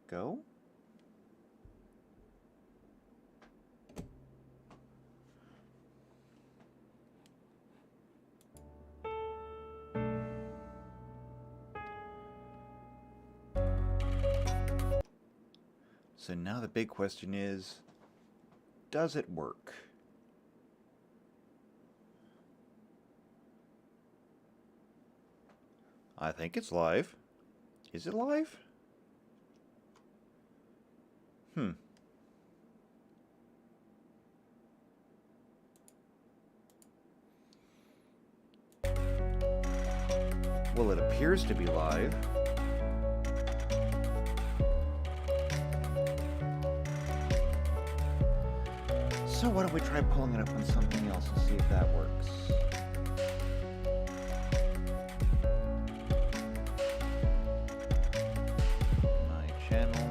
go. So now the big question is, does it work? I think it's live. Is it live? Well, it appears to be live. So why don't we try pulling it up on something else and see if that works. My channel.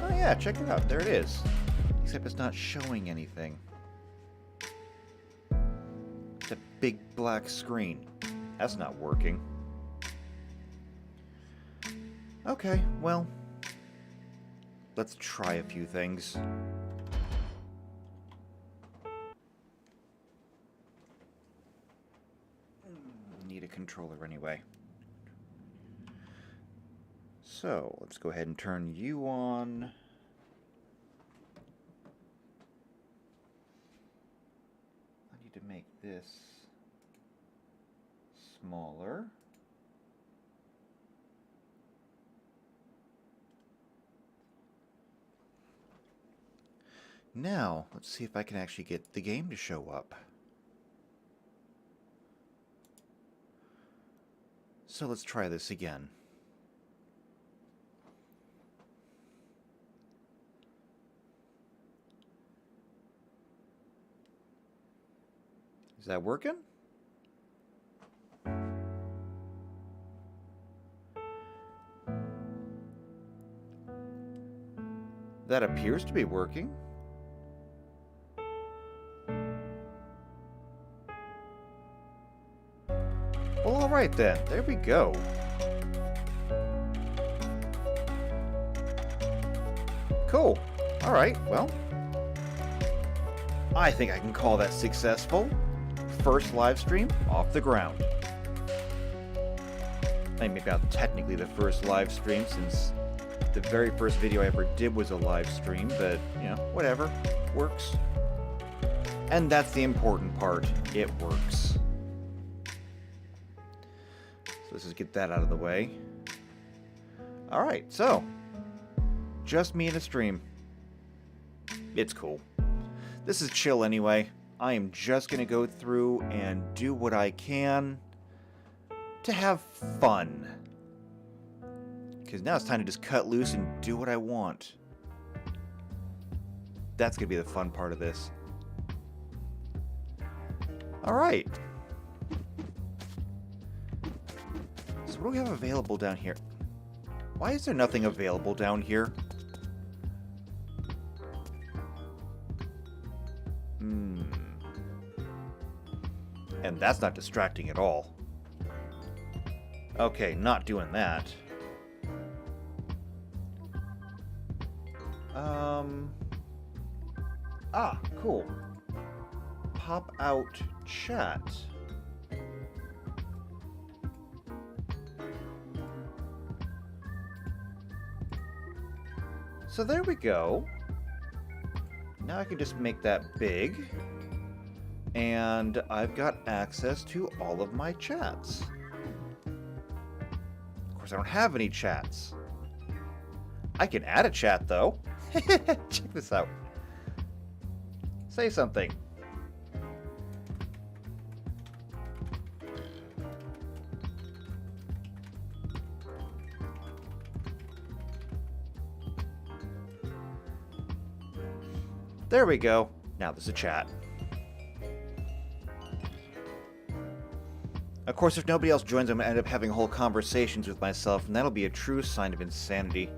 Oh yeah, check it out. There it is. Except it's not showing anything. It's a big black screen. That's not working. Okay, well, let's try a few things. Need a controller anyway. So, let's go ahead and turn you on. I need to make this smaller. Now, let's see if I can actually get the game to show up. So let's try this again. Is that working? That appears to be working. Well, alright then. There we go. Cool. Alright, well, I think I can call that successful. First live stream off the ground. I mean, maybe not technically the first live stream, since the very first video I ever did was a live stream, but, you know, whatever. Works. And that's the important part. It works. So let's just get that out of the way. Alright, so, just me in a stream. It's cool. This is chill anyway. I am just going to go through and do what I can to have fun. Because now it's time to just cut loose and do what I want. That's going to be the fun part of this. Alright. So what do we have available down here? Why is there nothing available down here? And that's not distracting at all. Okay, not doing that. Ah, cool. Pop out chat. So there we go. Now I can just make that big. And I've got access to all of my chats. Of course, I don't have any chats. I can add a chat, though. Check this out. Say something. There we go. Now there's a chat. Of course, if nobody else joins, I'm going to end up having whole conversations with myself, and that'll be a true sign of insanity.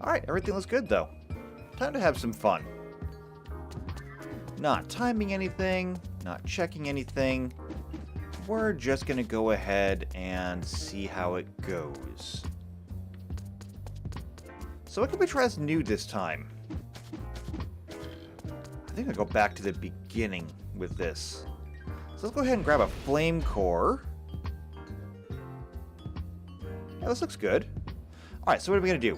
Alright, everything looks good though. Time to have some fun. Not timing anything, not checking anything. We're just going to go ahead and see how it goes. So what can we try as new this time? I think I'll go back to the beginning with this. So let's go ahead and grab a flame core. Yeah, this looks good. Alright, so what are we going to do?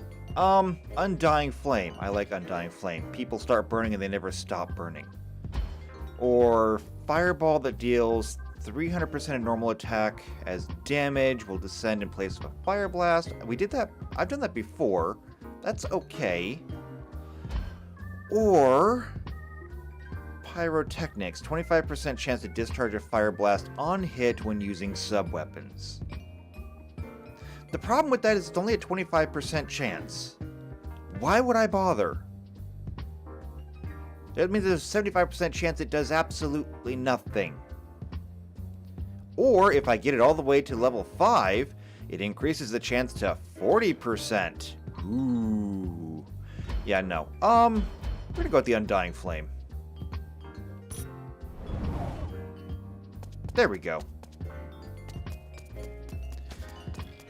Undying Flame. I like Undying Flame. People start burning and they never stop burning. Or Fireball that deals 300% of normal attack as damage will descend in place of a Fire Blast. We did that. I've done that before. That's okay. Or Pyrotechnics. 25% chance to discharge a Fire Blast on hit when using sub-weapons. The problem with that is it's only a 25% chance. Why would I bother? That means there's a 75% chance it does absolutely nothing. Or, if I get it all the way to level 5, it increases the chance to 40%. Ooh. Yeah, no. We're gonna go with the Undying Flame. There we go.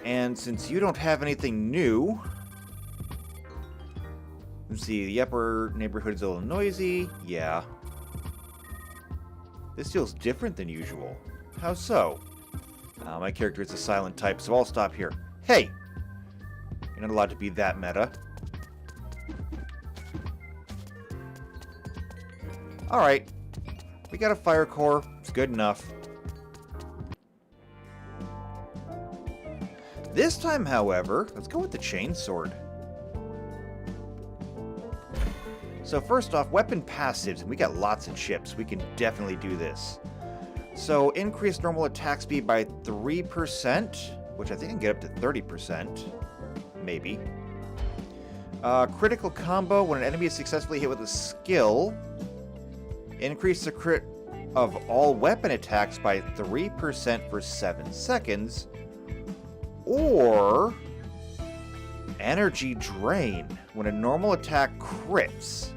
And since you don't have anything new... Let's see, the upper neighborhood is a little noisy. Yeah. This feels different than usual. How so? My character is a silent type, so I'll stop here. Hey! You're not allowed to be that meta. Alright. We got a fire core. It's good enough. This time, however, let's go with the chainsword. So first off, weapon passives, and we got lots of chips. We can definitely do this. So increase normal attack speed by 3%, which I think I can get up to 30%. Maybe. Critical combo, when an enemy is successfully hit with a skill. Increase the crit of all weapon attacks by 3% for 7 seconds. Or energy drain when a normal attack crits.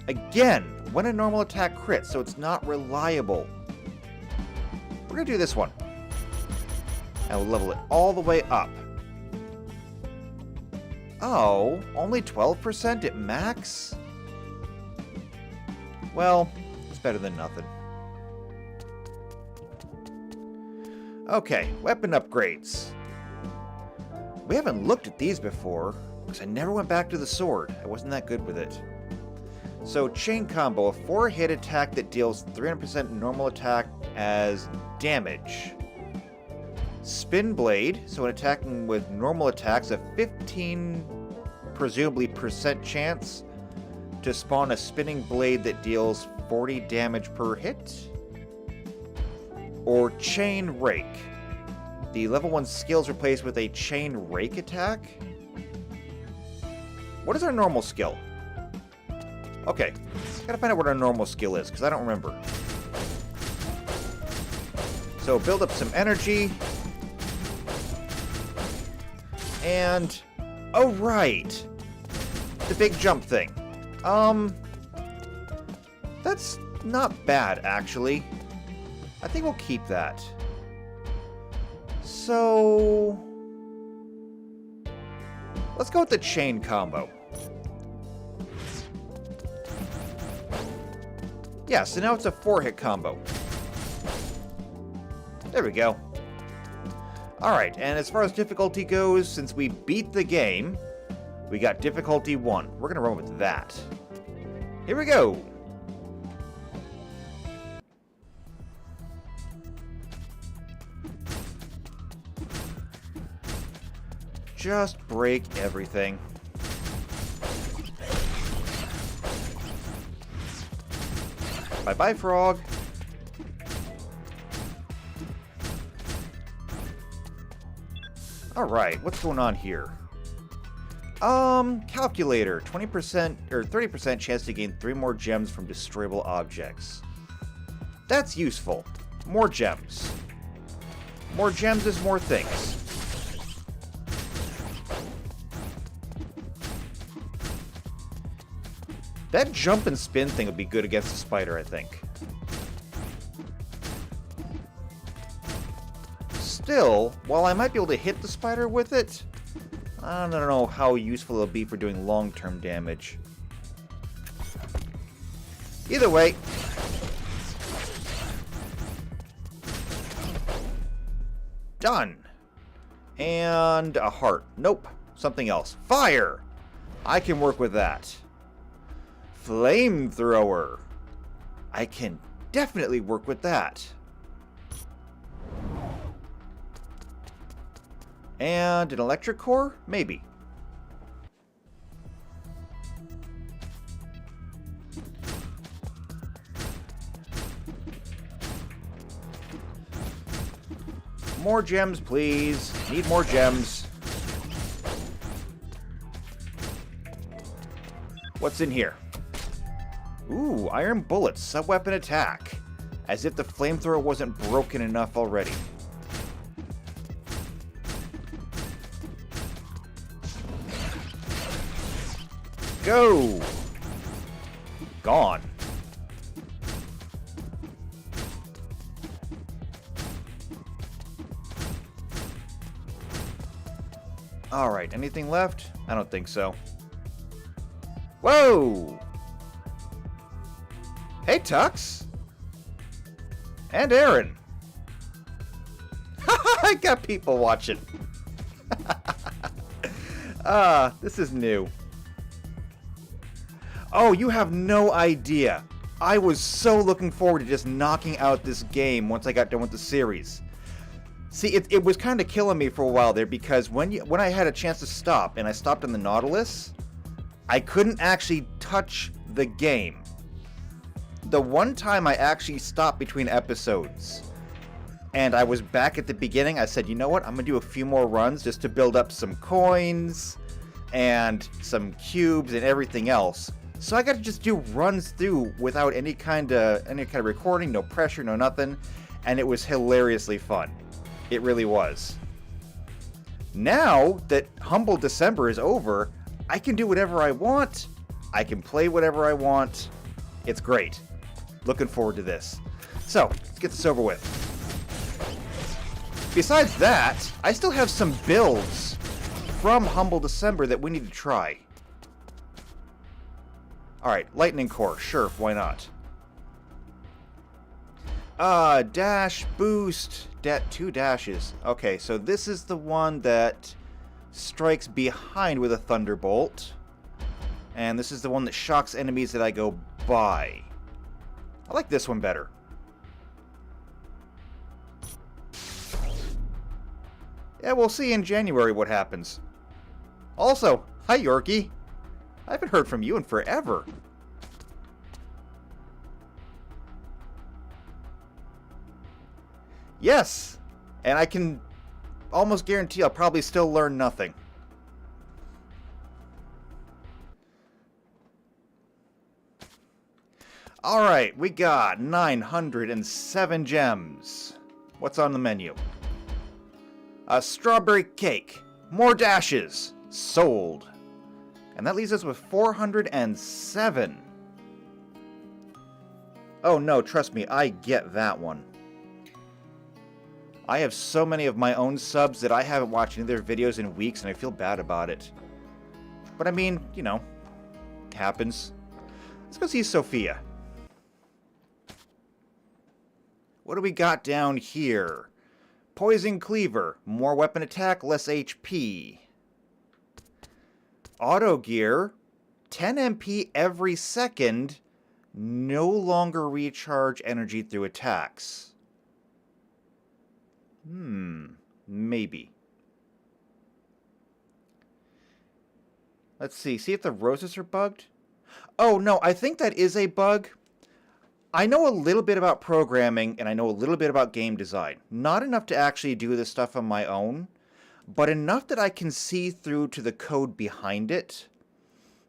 Again, when a normal attack crits, so it's not reliable. We're going to do this one. And we'll level it all the way up. Oh, only 12% at max? Well, it's better than nothing. Okay, weapon upgrades. We haven't looked at these before, because I never went back to the sword. I wasn't that good with it. So, chain combo, a 4-hit attack that deals 300% normal attack as damage. Spin blade, so when attacking with normal attacks, a 15, presumably percent chance to spawn a spinning blade that deals 40 damage per hit. Or chain rake. The level 1 skill is replaced with a chain rake attack. What is our normal skill? Okay, gotta find out what our normal skill is, because I don't remember. So build up some energy. And... oh, right! The big jump thing. That's not bad, actually. I think we'll keep that. So... let's go with the chain combo. Yeah, so now it's a 4-hit combo. There we go. Alright, and as far as difficulty goes, since we beat the game, we got difficulty 1. We're gonna run with that. Here we go! Just break everything. Bye-bye, frog. Alright, what's going on here? Calculator. 20% or 30% chance to gain 3 more gems from destroyable objects. That's useful. More gems. More gems is more things. That jump and spin thing would be good against the spider, I think. Still, while I might be able to hit the spider with it, I don't know how useful it'll be for doing long-term damage. Either way. Done. And a heart. Nope. Something else. Fire! I can work with that. Flamethrower. I can definitely work with that. And an electric core? Maybe. More gems, please. Need more gems. What's in here? Ooh, iron bullets, sub-weapon attack. As if the flamethrower wasn't broken enough already. Go! Gone. Alright, anything left? I don't think so. Whoa! Hey, Tux! And Aaron! I got people watching. This is new. Oh, you have no idea. I was so looking forward to just knocking out this game once I got done with the series. See, it was kind of killing me for a while there because when I had a chance to stop and I stopped on the Nautilus, I couldn't actually touch the game. The one time I actually stopped between episodes and I was back at the beginning, I said, you know what, I'm going to do a few more runs just to build up some coins and some cubes and everything else. So I got to just do runs through without any kind of recording, no pressure, no nothing, and it was hilariously fun. It really was. Now that Humble December is over, I can do whatever I want. I can play whatever I want. It's great. Looking forward to this. So, let's get this over with. Besides that, I still have some builds from Humble December that we need to try. Alright, Lightning Core. Sure, why not? Dash, boost, 2 dashes. Okay, so this is the one that strikes behind with a Thunderbolt. And this is the one that shocks enemies that I go by. I like this one better. Yeah, we'll see in January what happens. Also, hi Yorkie. I haven't heard from you in forever. Yes, and I can almost guarantee I'll probably still learn nothing. Alright, we got 907 gems. What's on the menu? A strawberry cake. More dashes. Sold. And that leaves us with 407. Oh no, trust me, I get that one. I have so many of my own subs that I haven't watched any of their videos in weeks and I feel bad about it. But I mean, you know, it happens. Let's go see Sophia. What do we got down here? Poison Cleaver. More weapon attack, less HP. Auto Gear. 10 MP every second. No longer recharge energy through attacks. Maybe. Let's see. See if the roses are bugged? Oh, no. I think that is a bug. I know a little bit about programming, and I know a little bit about game design. Not enough to actually do this stuff on my own, but enough that I can see through to the code behind it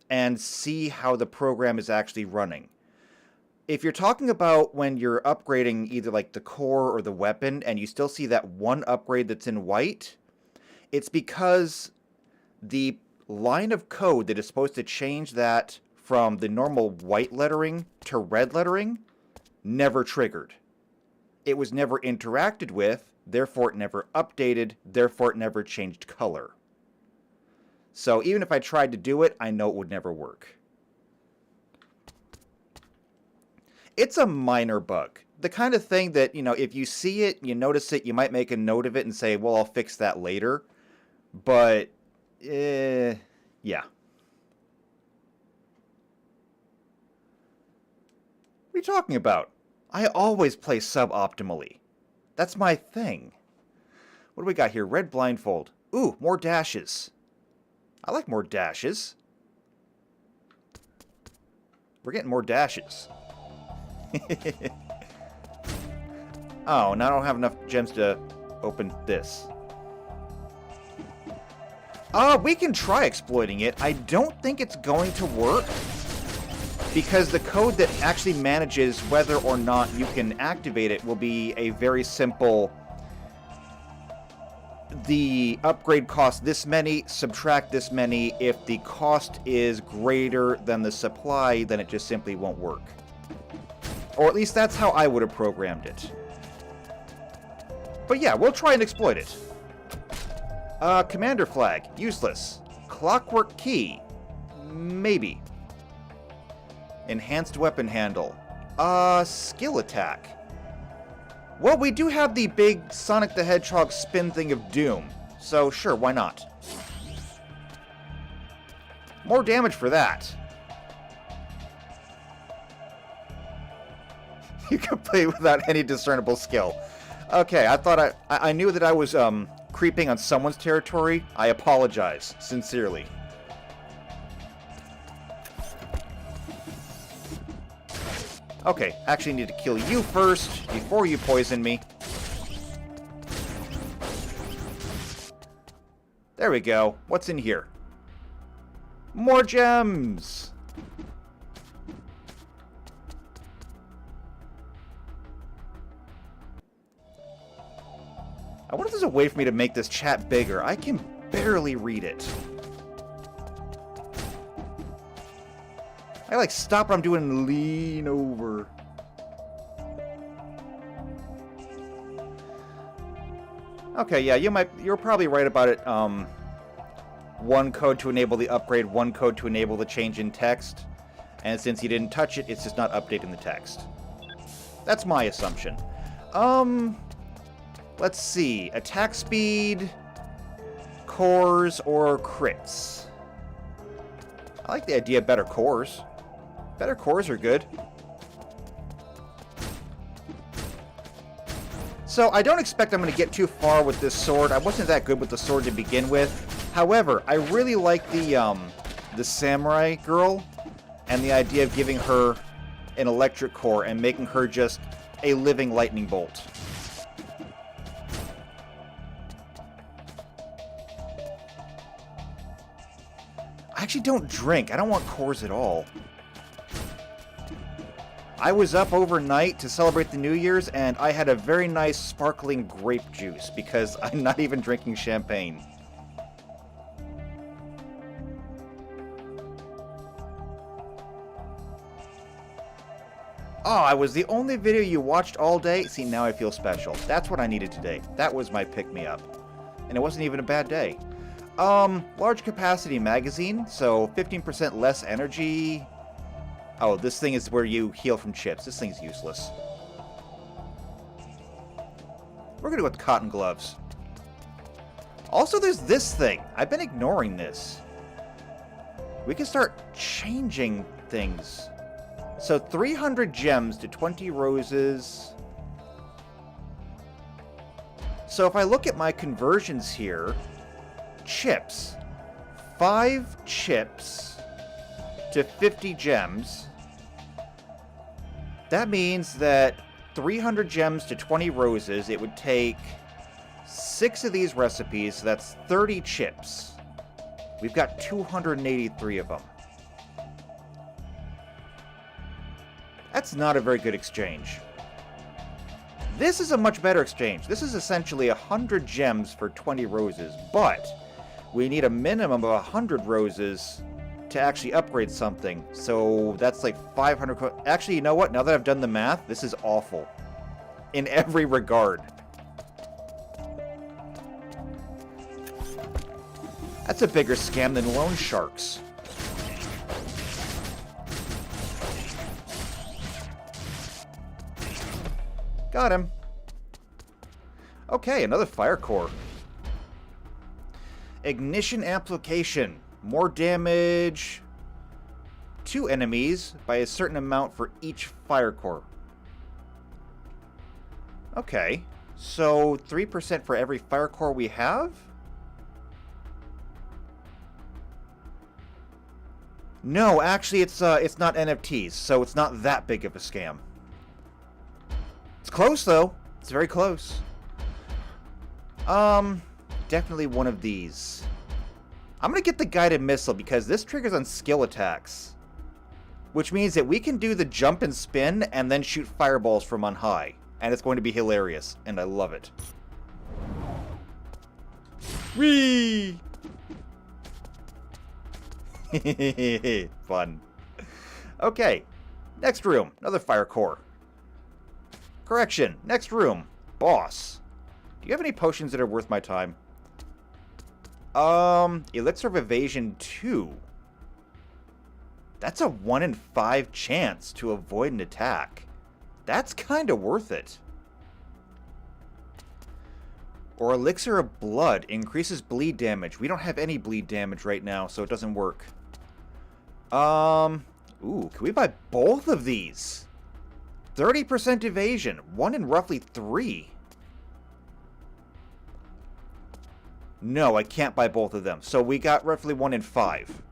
and see how the program is actually running. If you're talking about when you're upgrading either like the core or the weapon and you still see that one upgrade that's in white, it's because the line of code that is supposed to change that from the normal white lettering to red lettering never triggered. It was never interacted with, therefore it never updated, therefore it never changed color. So even if I tried to do it, I know it would never work. It's a minor bug. The kind of thing that, you know, if you see it, you notice it, you might make a note of it and say, well, I'll fix that later. But, yeah. What are you talking about? I always play suboptimally. That's my thing. What do we got here? Red blindfold. Ooh, more dashes. I like more dashes. We're getting more dashes. Oh, now I don't have enough gems to open this. We can try exploiting it. I don't think it's going to work, because the code that actually manages whether or not you can activate it will be a very simple, the upgrade costs this many, subtract this many. If the cost is greater than the supply, then it just simply won't work. Or at least that's how I would have programmed it. But yeah, we'll try and exploit it. Commander flag, useless. Clockwork key, maybe. Enhanced weapon handle. Skill attack. Well, we do have the big Sonic the Hedgehog spin thing of doom, so sure, why not? More damage for that. You can play without any discernible skill. Okay, I thought I knew that I was creeping on someone's territory. I apologize, sincerely. Okay, actually need to kill you first, before you poison me. There we go. What's in here? More gems! I wonder if there's a way for me to make this chat bigger. I can barely read it. I like stop what I'm doing and lean over. Okay, yeah, you're probably right about it. One code to enable the upgrade, one code to enable the change in text. And since you didn't touch it, it's just not updating the text. That's my assumption. Let's see. Attack speed, cores, or crits. I like the idea of better cores. Better cores are good. So I don't expect I'm going to get too far with this sword. I wasn't that good with the sword to begin with. However, I really like the samurai girl and the idea of giving her an electric core and making her just a living lightning bolt. I actually don't drink. I don't want cores at all. I was up overnight to celebrate the New Year's, and I had a very nice sparkling grape juice because I'm not even drinking champagne. Oh, I was the only video you watched all day? See, now I feel special. That's what I needed today. That was my pick-me-up. And it wasn't even a bad day. Large capacity magazine, so 15% less energy. Oh, this thing is where you heal from chips. This thing's useless. We're gonna go with cotton gloves. Also, there's this thing. I've been ignoring this. We can start changing things. So 300 gems to 20 roses. So if I look at my conversions here, chips. 5 chips to 50 gems. That means that 300 gems to 20 roses, it would take 6 of these recipes, so that's 30 chips. We've got 283 of them. That's not a very good exchange. This is a much better exchange. This is essentially 100 gems for 20 roses, but we need a minimum of 100 roses to actually upgrade something. So that's like 500. Actually, you know what? Now that I've done the math, this is awful. In every regard. That's a bigger scam than loan sharks. Got him. Okay, another fire core. Ignition application. More damage to enemies by a certain amount for each fire core. Okay, so 3% for every fire core we have? No, actually it's not NFTs, so it's not that big of a scam. It's close though. It's very close. Definitely one of these. I'm gonna get the guided missile because this triggers on skill attacks. Which means that we can do the jump and spin and then shoot fireballs from on high. And it's going to be hilarious, and I love it. Whee! Fun. Okay, next room, another fire core. Correction, next room, boss. Do you have any potions that are worth my time? Elixir of Evasion 2. That's a 1 in 5 chance to avoid an attack. That's kind of worth it. Or Elixir of Blood increases bleed damage. We don't have any bleed damage right now, so it doesn't work. Ooh, can we buy both of these? 30% evasion, 1 in roughly 3. No, I can't buy both of them. So we got roughly 1 in 5.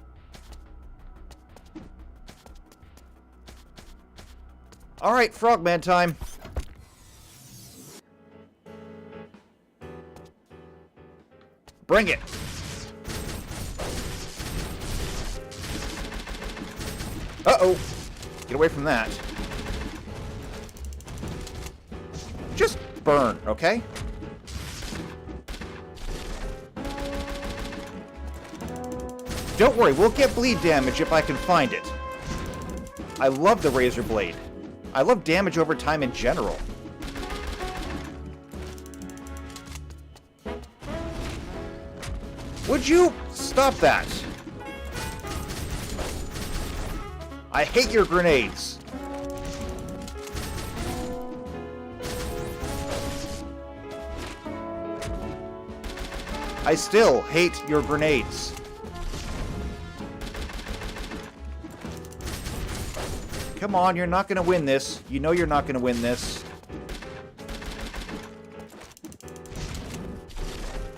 Alright, Frogman time. Bring it. Uh-oh. Get away from that. Just burn, okay? Don't worry, we'll get bleed damage if I can find it. I love the Razor Blade. I love damage over time in general. Would you stop that? I hate your grenades. I still hate your grenades. Come on, you're not going to win this. You know you're not going to win this.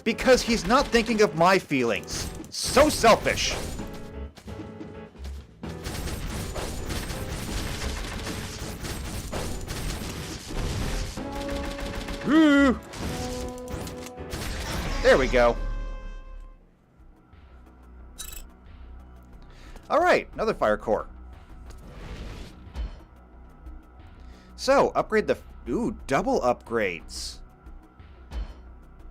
Because he's not thinking of my feelings. So selfish. Woo! There we go. Alright, another fire core. So, upgrade the... Ooh, double upgrades.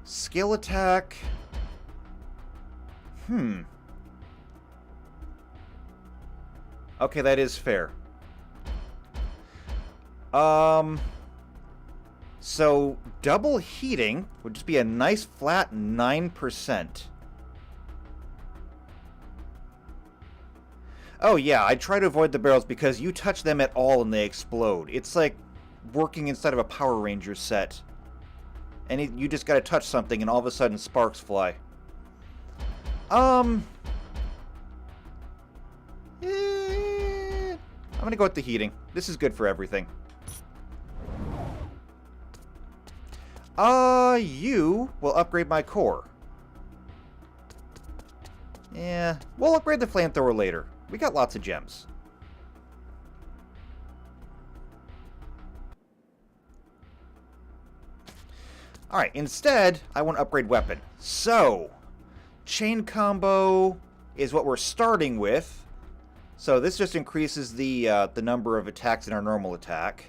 Skill attack. Okay, that is fair. So, double heating would just be a nice flat 9%. Oh yeah, I try to avoid the barrels because you touch them at all and they explode. It's like working inside of a Power Rangers set. And you just gotta touch something and all of a sudden sparks fly. I'm gonna go with the heating. This is good for everything. You will upgrade my core. Yeah, we'll upgrade the flamethrower later. We got lots of gems. Alright, instead, I want to upgrade weapon. So, chain combo is what we're starting with. So this just increases the number of attacks in our normal attack.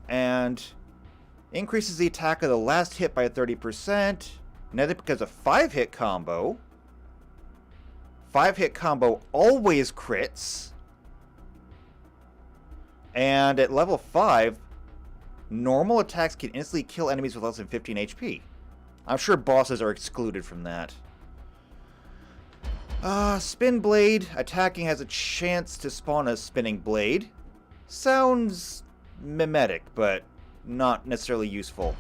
And increases the attack of the last hit by 30%. Another because of 5-hit combo. 5-hit combo always crits. And at level 5, normal attacks can instantly kill enemies with less than 15 HP. I'm sure bosses are excluded from that. Spin Blade. Attacking has a chance to spawn a spinning blade. Sounds mimetic, but not necessarily useful.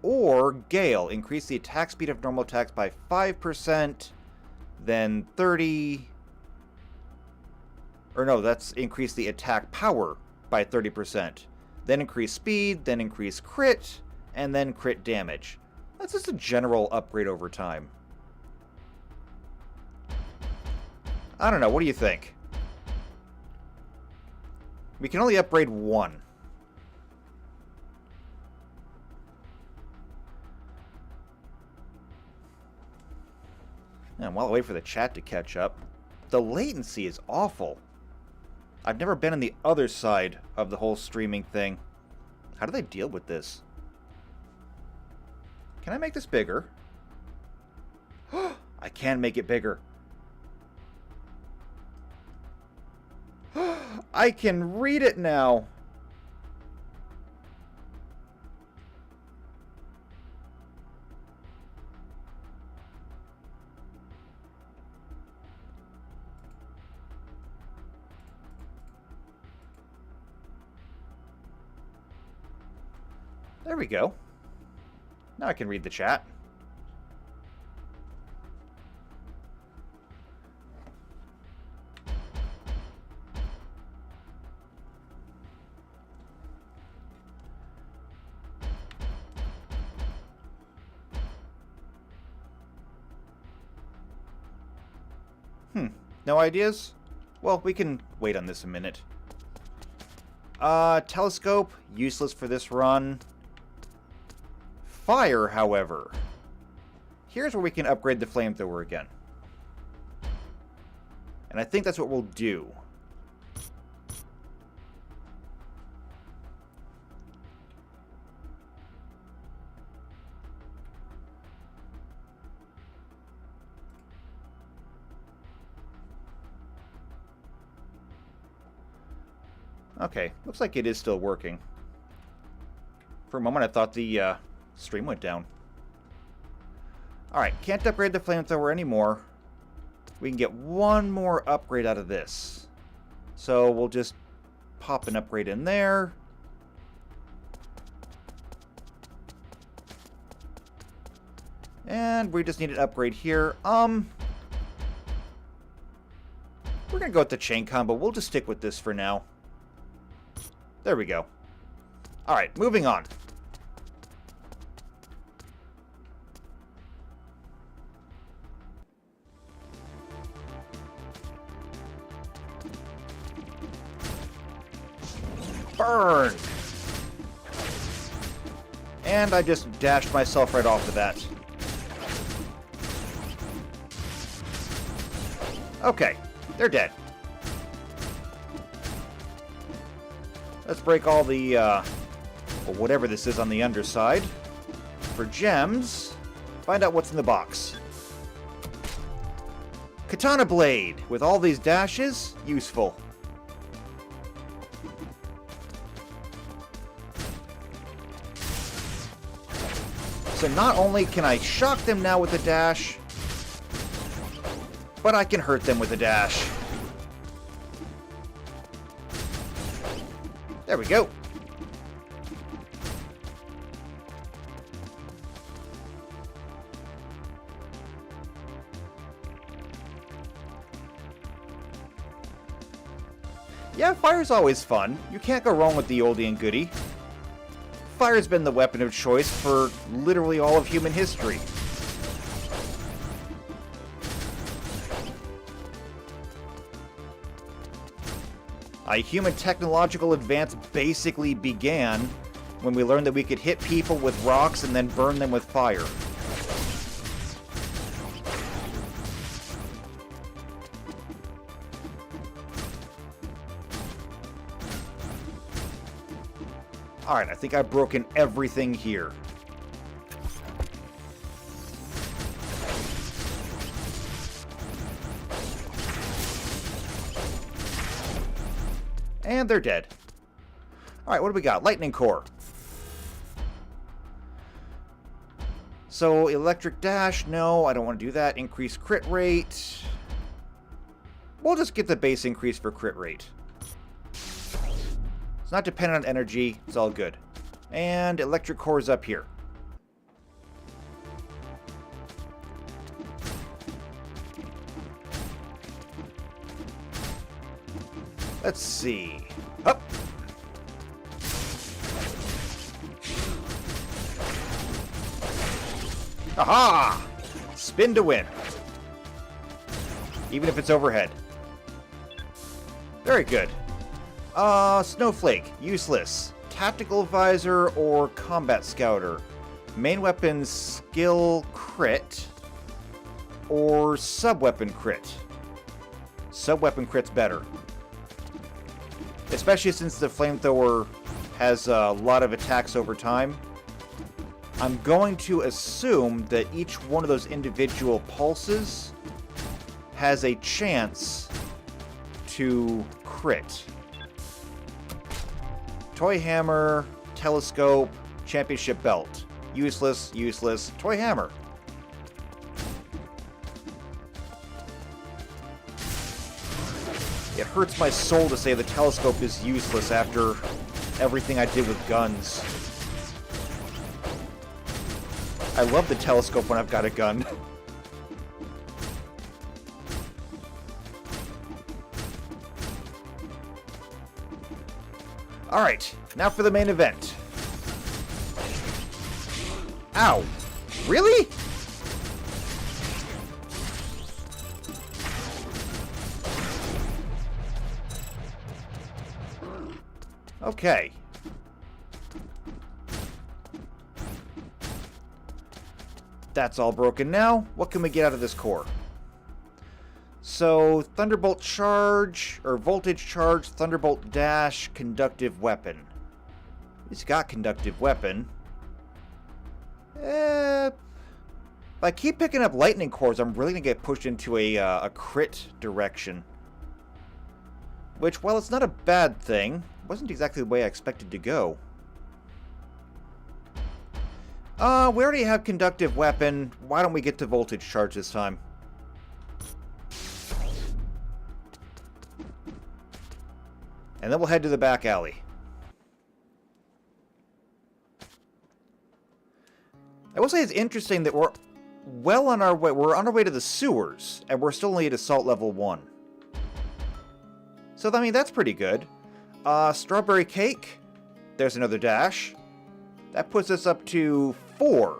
Or Gale. Increase the attack speed of normal attacks by 5%, then 30... Or no, that's increase the attack power by 30%. Then increase speed, then increase crit, and then crit damage. That's just a general upgrade over time. I don't know, what do you think? We can only upgrade one. And while I wait for the chat to catch up, the latency is awful. I've never been on the other side of the whole streaming thing. How do they deal with this? Can I make this bigger? I can make it bigger. I can read it now. There we go. Now I can read the chat. No ideas? Well, we can wait on this a minute. Telescope, useless for this run. Fire, however. Here's where we can upgrade the flamethrower again. And I think that's what we'll do. Okay, looks like it is still working. For a moment I thought the stream went down. Alright, can't upgrade the flamethrower anymore. We can get one more upgrade out of this. So we'll just pop an upgrade in there. And we just need an upgrade here. We're gonna go with the chain combo. We'll just stick with this for now. There we go. Alright, moving on. Burn! And I just dashed myself right off of that. Okay, they're dead. Let's break all the, well, whatever this is on the underside. For gems, find out what's in the box. Katana blade. With all these dashes, useful. So not only can I shock them now with a dash, but I can hurt them with a dash. There we go. Yeah, fire's always fun. You can't go wrong with the oldie and goodie. Fire's been the weapon of choice for literally all of human history. Human technological advance basically began when we learned that we could hit people with rocks and then burn them with fire. Alright, I think I've broken everything here. And they're dead. Alright, what do we got? Lightning Core. So, Electric Dash, no, I don't want to do that. Increase crit rate. We'll just get the base increase for crit rate. It's not dependent on energy, it's all good. And Electric Core is up here. Let's see. Up. Aha! Spin to win. Even if it's overhead. Very good. Snowflake. Useless. Tactical Advisor or Combat Scouter. Main weapon skill crit or sub-weapon crit. Sub-weapon crit's better. Especially since the flamethrower has a lot of attacks over time. I'm going to assume that each one of those individual pulses has a chance to crit. Toy Hammer, Telescope, Championship Belt. Useless, useless. Toy Hammer. It hurts my soul to say the Telescope is useless after everything I did with guns. I love the Telescope when I've got a gun. Alright, now for the main event. Ow! Really? Okay. That's all broken now. What can we get out of this core? So, Thunderbolt Charge, or Voltage Charge, Thunderbolt Dash, Conductive Weapon. He's got Conductive Weapon. If I keep picking up Lightning Cores, I'm really going to get pushed into a crit direction. Which, while it's not a bad thing, wasn't exactly the way I expected to go. We already have Conductive Weapon. Why don't we get to Voltage Charge this time? And then we'll head to the back alley. I will say it's interesting that we're well on our way. We're on our way to the sewers, and we're still only at Assault Level 1. So, I mean, that's pretty good. Strawberry Cake. There's another dash. That puts us up to 4.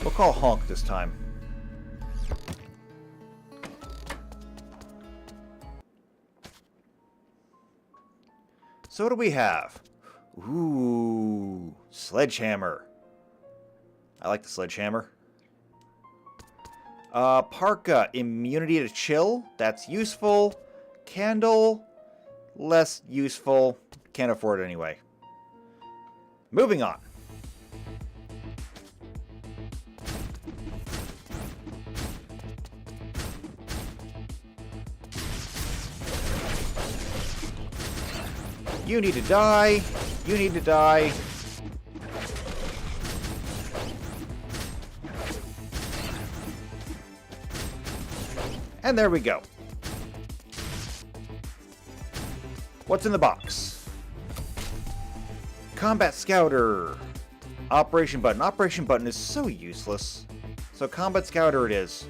We'll call Honk this time. So what do we have? Ooh, Sledgehammer. I like the Sledgehammer. Parka, immunity to chill. That's useful. Candle, less useful. Can't afford it anyway. Moving on. You need to die. You need to die. And there we go. What's in the box? Combat Scouter. Operation Button. Operation Button is so useless. So Combat Scouter it is.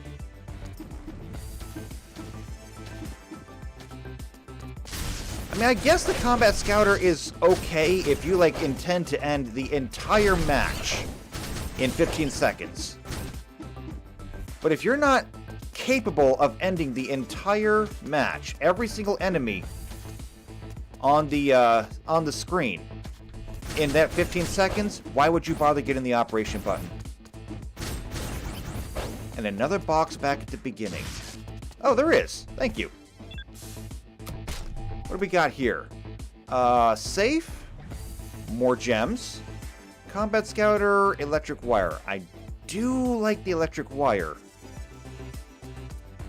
I mean, I guess the Combat Scouter is okay if you, like, intend to end the entire match in 15 seconds. But if you're not capable of ending the entire match, every single enemy on the screen in that 15 seconds, why would you bother getting the Operation Button? And another box back at the beginning. Oh, there is. Thank you. What do we got here? Safe. More gems. Combat Scouter, Electric Wire. I do like the Electric Wire.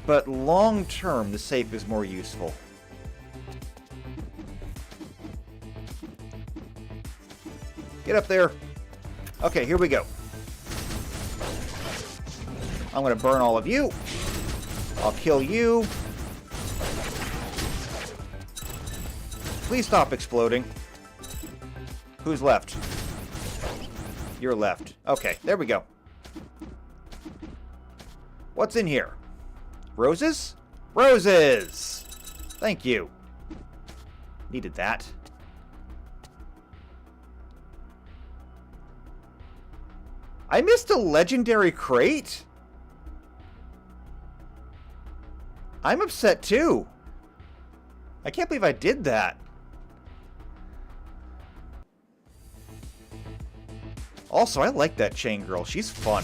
But long term, the safe is more useful. Get up there. Okay, here we go. I'm going to burn all of you. I'll kill you. Please stop exploding. Who's left? You're left. Okay, there we go. What's in here? Roses? Roses! Thank you. Needed that. I missed a legendary crate? I'm upset too. I can't believe I did that. Also, I like that chain girl. She's fun.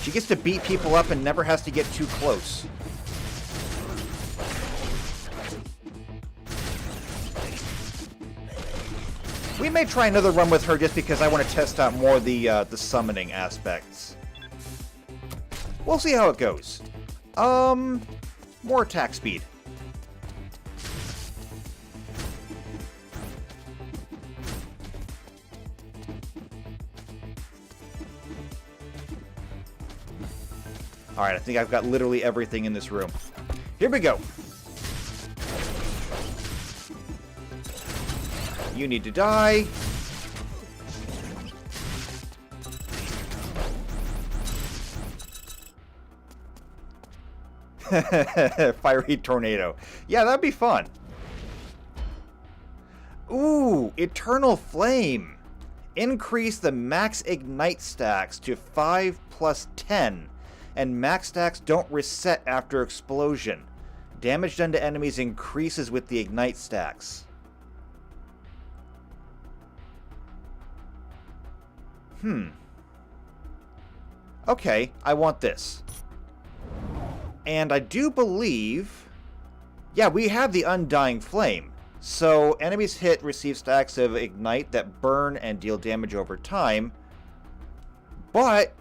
She gets to beat people up and never has to get too close. We may try another run with her just because I want to test out more the summoning aspects. We'll see how it goes. More attack speed. Alright, I think I've got literally everything in this room. Here we go. You need to die. Fiery tornado. Yeah, that'd be fun. Ooh, Eternal Flame. Increase the max ignite stacks to 5 plus 10. And max stacks don't reset after explosion. Damage done to enemies increases with the ignite stacks. Okay, I want this. And I do believe... Yeah, we have the Undying Flame. So, enemies hit receive stacks of Ignite that burn and deal damage over time. But,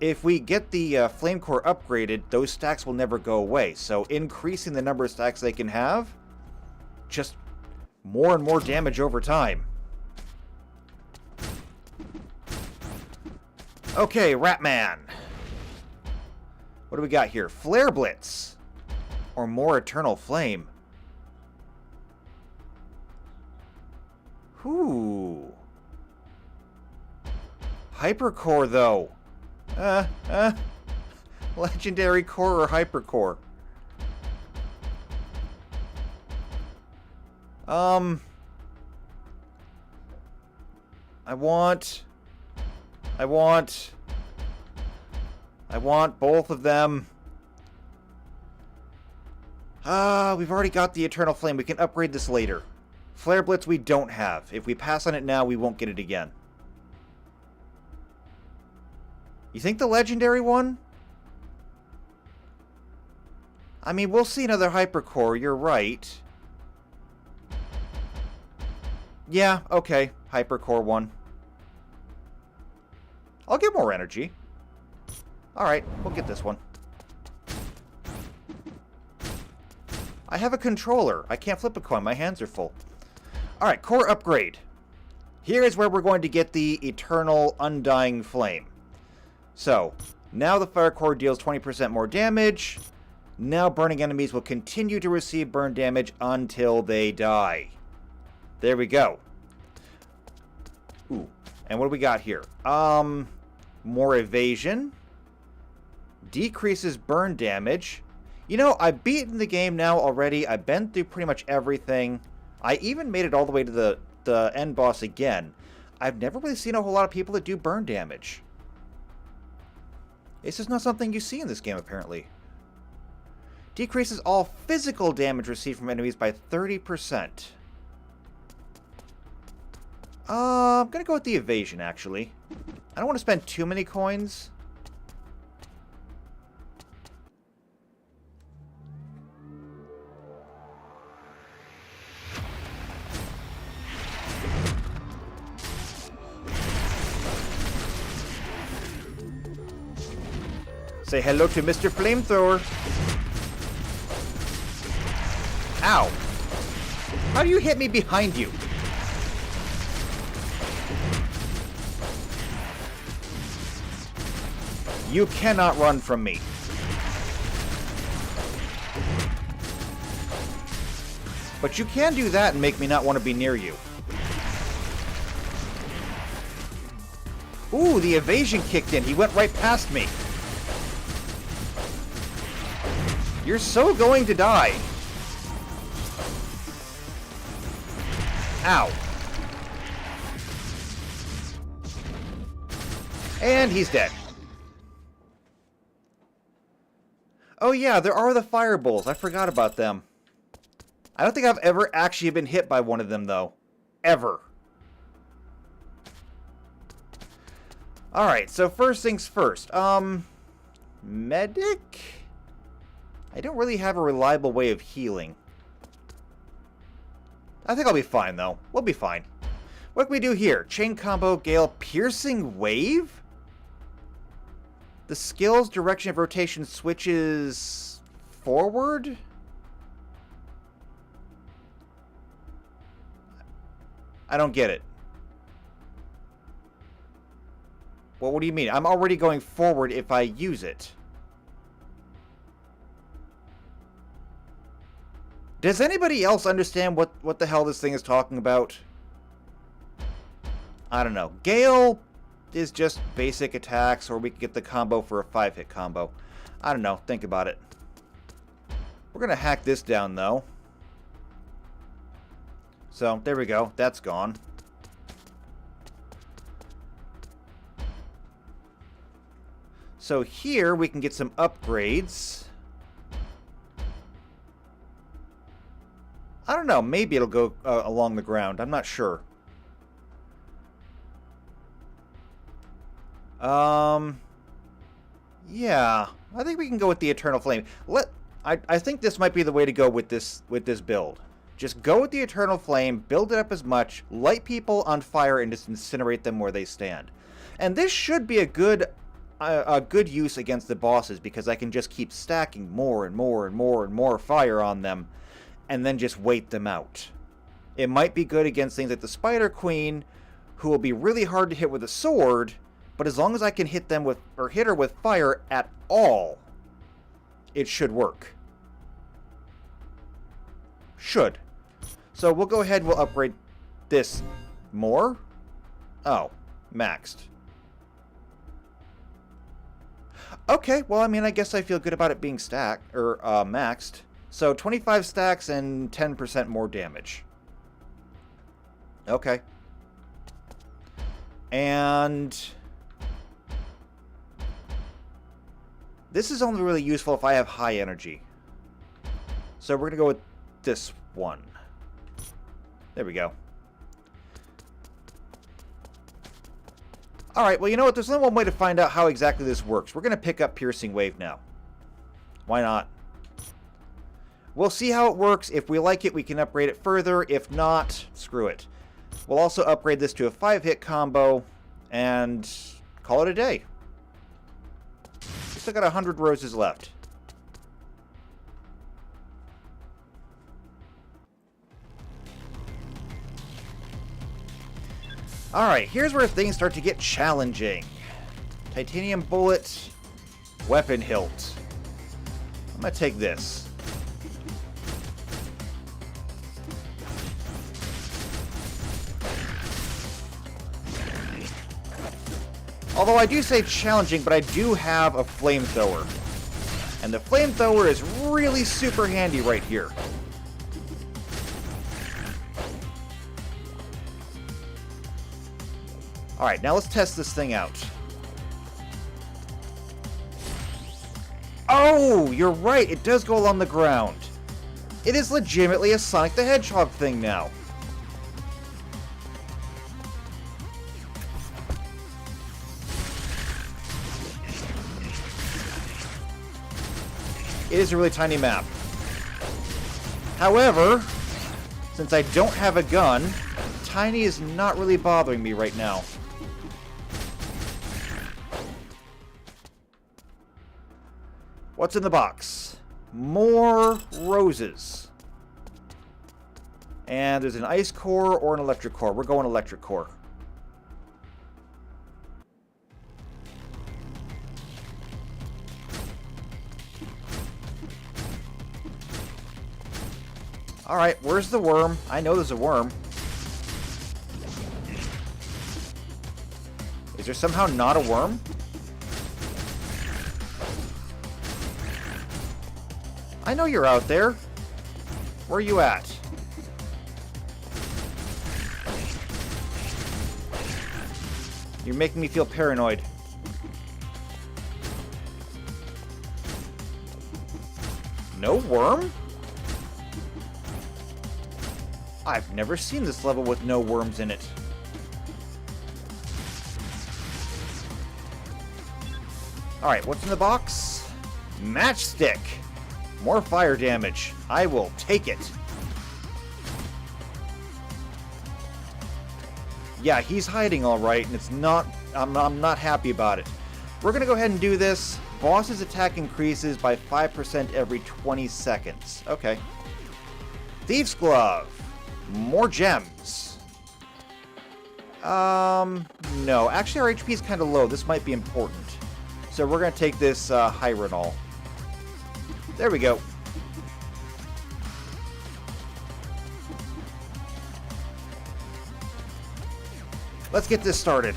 if we get the Flame Core upgraded, those stacks will never go away. So, increasing the number of stacks they can have, just more and more damage over time. Okay, Ratman. What do we got here? Flare Blitz. Or more Eternal Flame. Ooh. Hypercore, though. Legendary Core or Hypercore? I want both of them. We've already got the Eternal Flame. We can upgrade this later. Flare Blitz we don't have. If we pass on it now, we won't get it again. You think the legendary one? I mean, we'll see another Hypercore. You're right. Yeah, okay. Hypercore one. I'll get more energy. Alright, we'll get this one. I have a controller. I can't flip a coin. My hands are full. Alright, core upgrade. Here is where we're going to get the Eternal Undying Flame. So, now the Fire Core deals 20% more damage. Now burning enemies will continue to receive burn damage until they die. There we go. Ooh. And what do we got here? More evasion. Decreases burn damage. You know, I've beaten the game now already. I've been through pretty much everything. I even made it all the way to the end boss again. I've never really seen a whole lot of people that do burn damage. It's just not something you see in this game, apparently. Decreases all physical damage received from enemies by 30%. I'm gonna go with the evasion, actually. I don't want to spend too many coins. Say hello to Mr. Flamethrower. Ow. How do you hit me behind you? You cannot run from me. But you can do that and make me not want to be near you. Ooh, the evasion kicked in. He went right past me. You're so going to die. Ow. And he's dead. Oh yeah, there are the fireballs. I forgot about them. I don't think I've ever actually been hit by one of them, though. Ever. Alright, so first things first. Medic? I don't really have a reliable way of healing. I think I'll be fine, though. We'll be fine. What can we do here? Chain combo, Gale, piercing wave? The skill's direction of rotation switches forward? I don't get it. Well, what do you mean? I'm already going forward if I use it. Does anybody else understand what the hell this thing is talking about? I don't know. Gale is just basic attacks, or we can get the combo for a 5-hit combo. I don't know. Think about it. We're going to hack this down, though. So, there we go. That's gone. So here we can get some upgrades. I don't know. Maybe it'll go along the ground. I'm not sure. Yeah. I think we can go with the Eternal Flame. I think this might be the way to go with this build. Just go with the Eternal Flame, build it up as much, light people on fire, and just incinerate them where they stand. And this should be a good use against the bosses, because I can just keep stacking more and more and more and more fire on them, and then just wait them out. It might be good against things like the Spider Queen, who will be really hard to hit with a sword, but as long as I can hit them with, or hit her with fire at all, it should work. Should. So we'll go ahead and we'll upgrade this more. Oh, maxed. Okay, well, I mean, I guess I feel good about it being stacked, or maxed. So 25 stacks and 10% more damage. Okay. And this is only really useful if I have high energy. So we're going to go with this one. There we go. Alright, well, you know what? There's only one way to find out how exactly this works. We're going to pick up Piercing Wave now. Why not? We'll see how it works. If we like it, we can upgrade it further. If not, screw it. We'll also upgrade this to a 5-hit combo and call it a day. We still got 100 roses left. Alright, here's where things start to get challenging. Titanium bullet, weapon hilt. I'm going to take this. Although I do say challenging, but I do have a flamethrower. And the flamethrower is really super handy right here. Alright, now let's test this thing out. Oh, you're right. It does go along the ground. It is legitimately a Sonic the Hedgehog thing now. It is a really tiny map. However, since I don't have a gun, tiny is not really bothering me right now. What's in the box? More roses. And there's an ice core or an electric core. We're going electric core. Alright, where's the worm? I know there's a worm. Is there somehow not a worm? I know you're out there. Where are you at? You're making me feel paranoid. No worm? I've never seen this level with no worms in it. Alright, what's in the box? Matchstick! More fire damage. I will take it. Yeah, he's hiding alright, and it's not... I'm not happy about it. We're gonna go ahead and do this. Boss's attack increases by 5% every 20 seconds. Okay. Thief's Glove. More gems. No. Actually, our HP is kind of low. This might be important. So we're going to take this Hyranol. There we go. Let's get this started.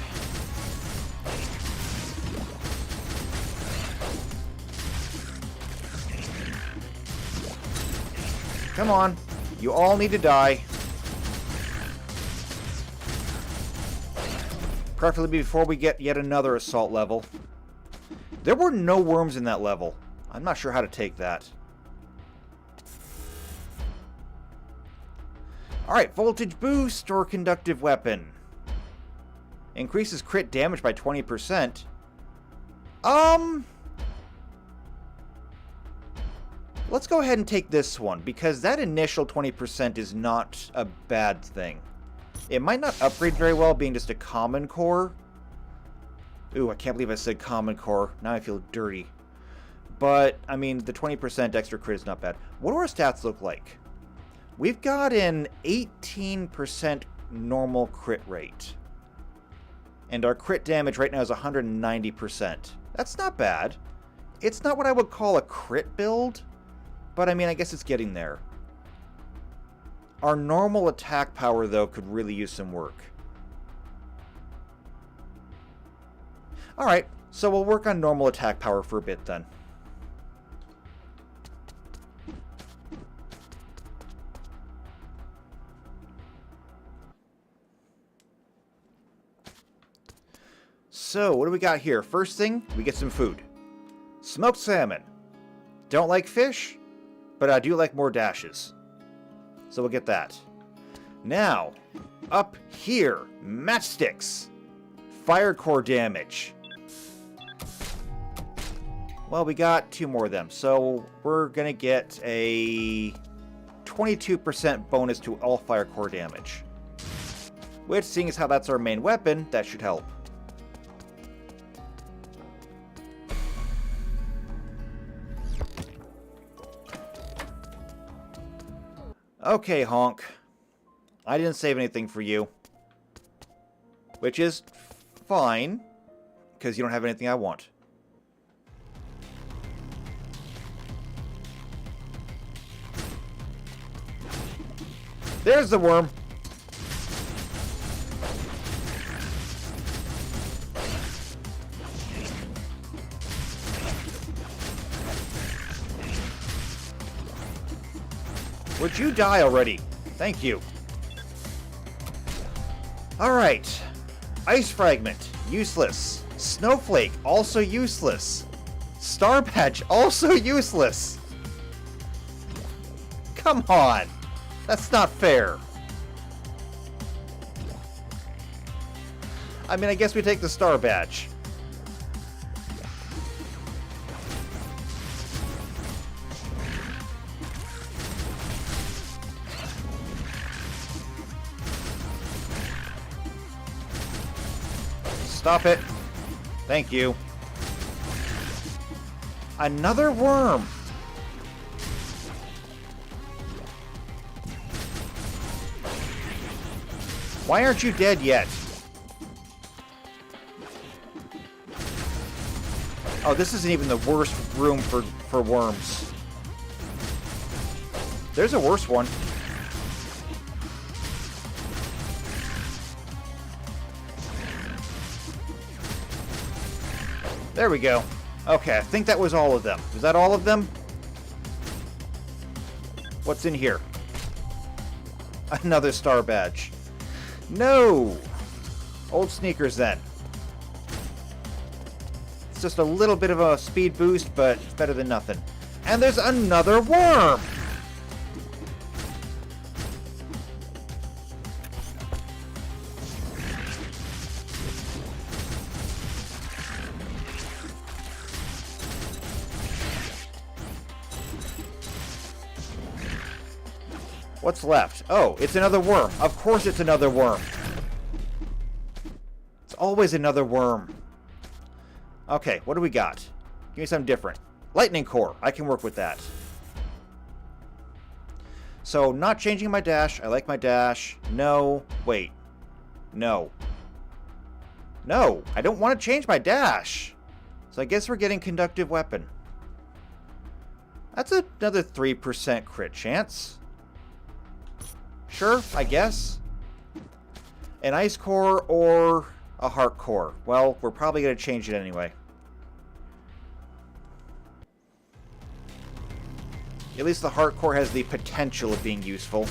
Come on. You all need to die. Preferably before we get yet another assault level. There were no worms in that level. I'm not sure how to take that. Alright, voltage boost or conductive weapon. Increases crit damage by 20%. Let's go ahead and take this one, because that initial 20% is not a bad thing. It might not upgrade very well being just a common core. Ooh, I can't believe I said common core. Now I feel dirty. But, I mean, the 20% extra crit is not bad. What do our stats look like? We've got an 18% normal crit rate. And our crit damage right now is 190%. That's not bad. It's not what I would call a crit build, but I mean, I guess it's getting there. Our normal attack power, though, could really use some work. Alright, so we'll work on normal attack power for a bit then. So, what do we got here? First thing, we get some food. Smoked salmon. Don't like fish, but I do like more dashes. So we'll get that. Now, up here, matchsticks. Fire core damage. Well, we got 2 more of them, so we're gonna get a 22% bonus to all fire core damage. Which, seeing as how that's our main weapon, that should help. Okay, Honk. I didn't save anything for you. Which is fine, because you don't have anything I want. There's the worm! Would you die already? Thank you. Alright. Ice Fragment. Useless. Snowflake. Also useless. Star Patch. Also useless. Come on. That's not fair. I mean, I guess we take the Star Badge. Stop it. Thank you. Another worm. Why aren't you dead yet? Oh, this isn't even the worst room for worms. There's a worse one. There we go. Okay, I think that was all of them. Was that all of them? What's in here? Another star badge. No! Old sneakers, then. It's just a little bit of a speed boost, but it's better than nothing. And there's another worm! What's left? Oh, it's another worm. Of course it's another worm. It's always another worm. Okay, what do we got? Give me something different. Lightning core. I can work with that. So, not changing my dash. I like my dash. No. Wait. No. No. I don't want to change my dash. So I guess we're getting conductive weapon. That's another 3% crit chance. Sure, I guess. An ice core or a heart core. Well, we're probably going to change it anyway. At least the heart core has the potential of being useful.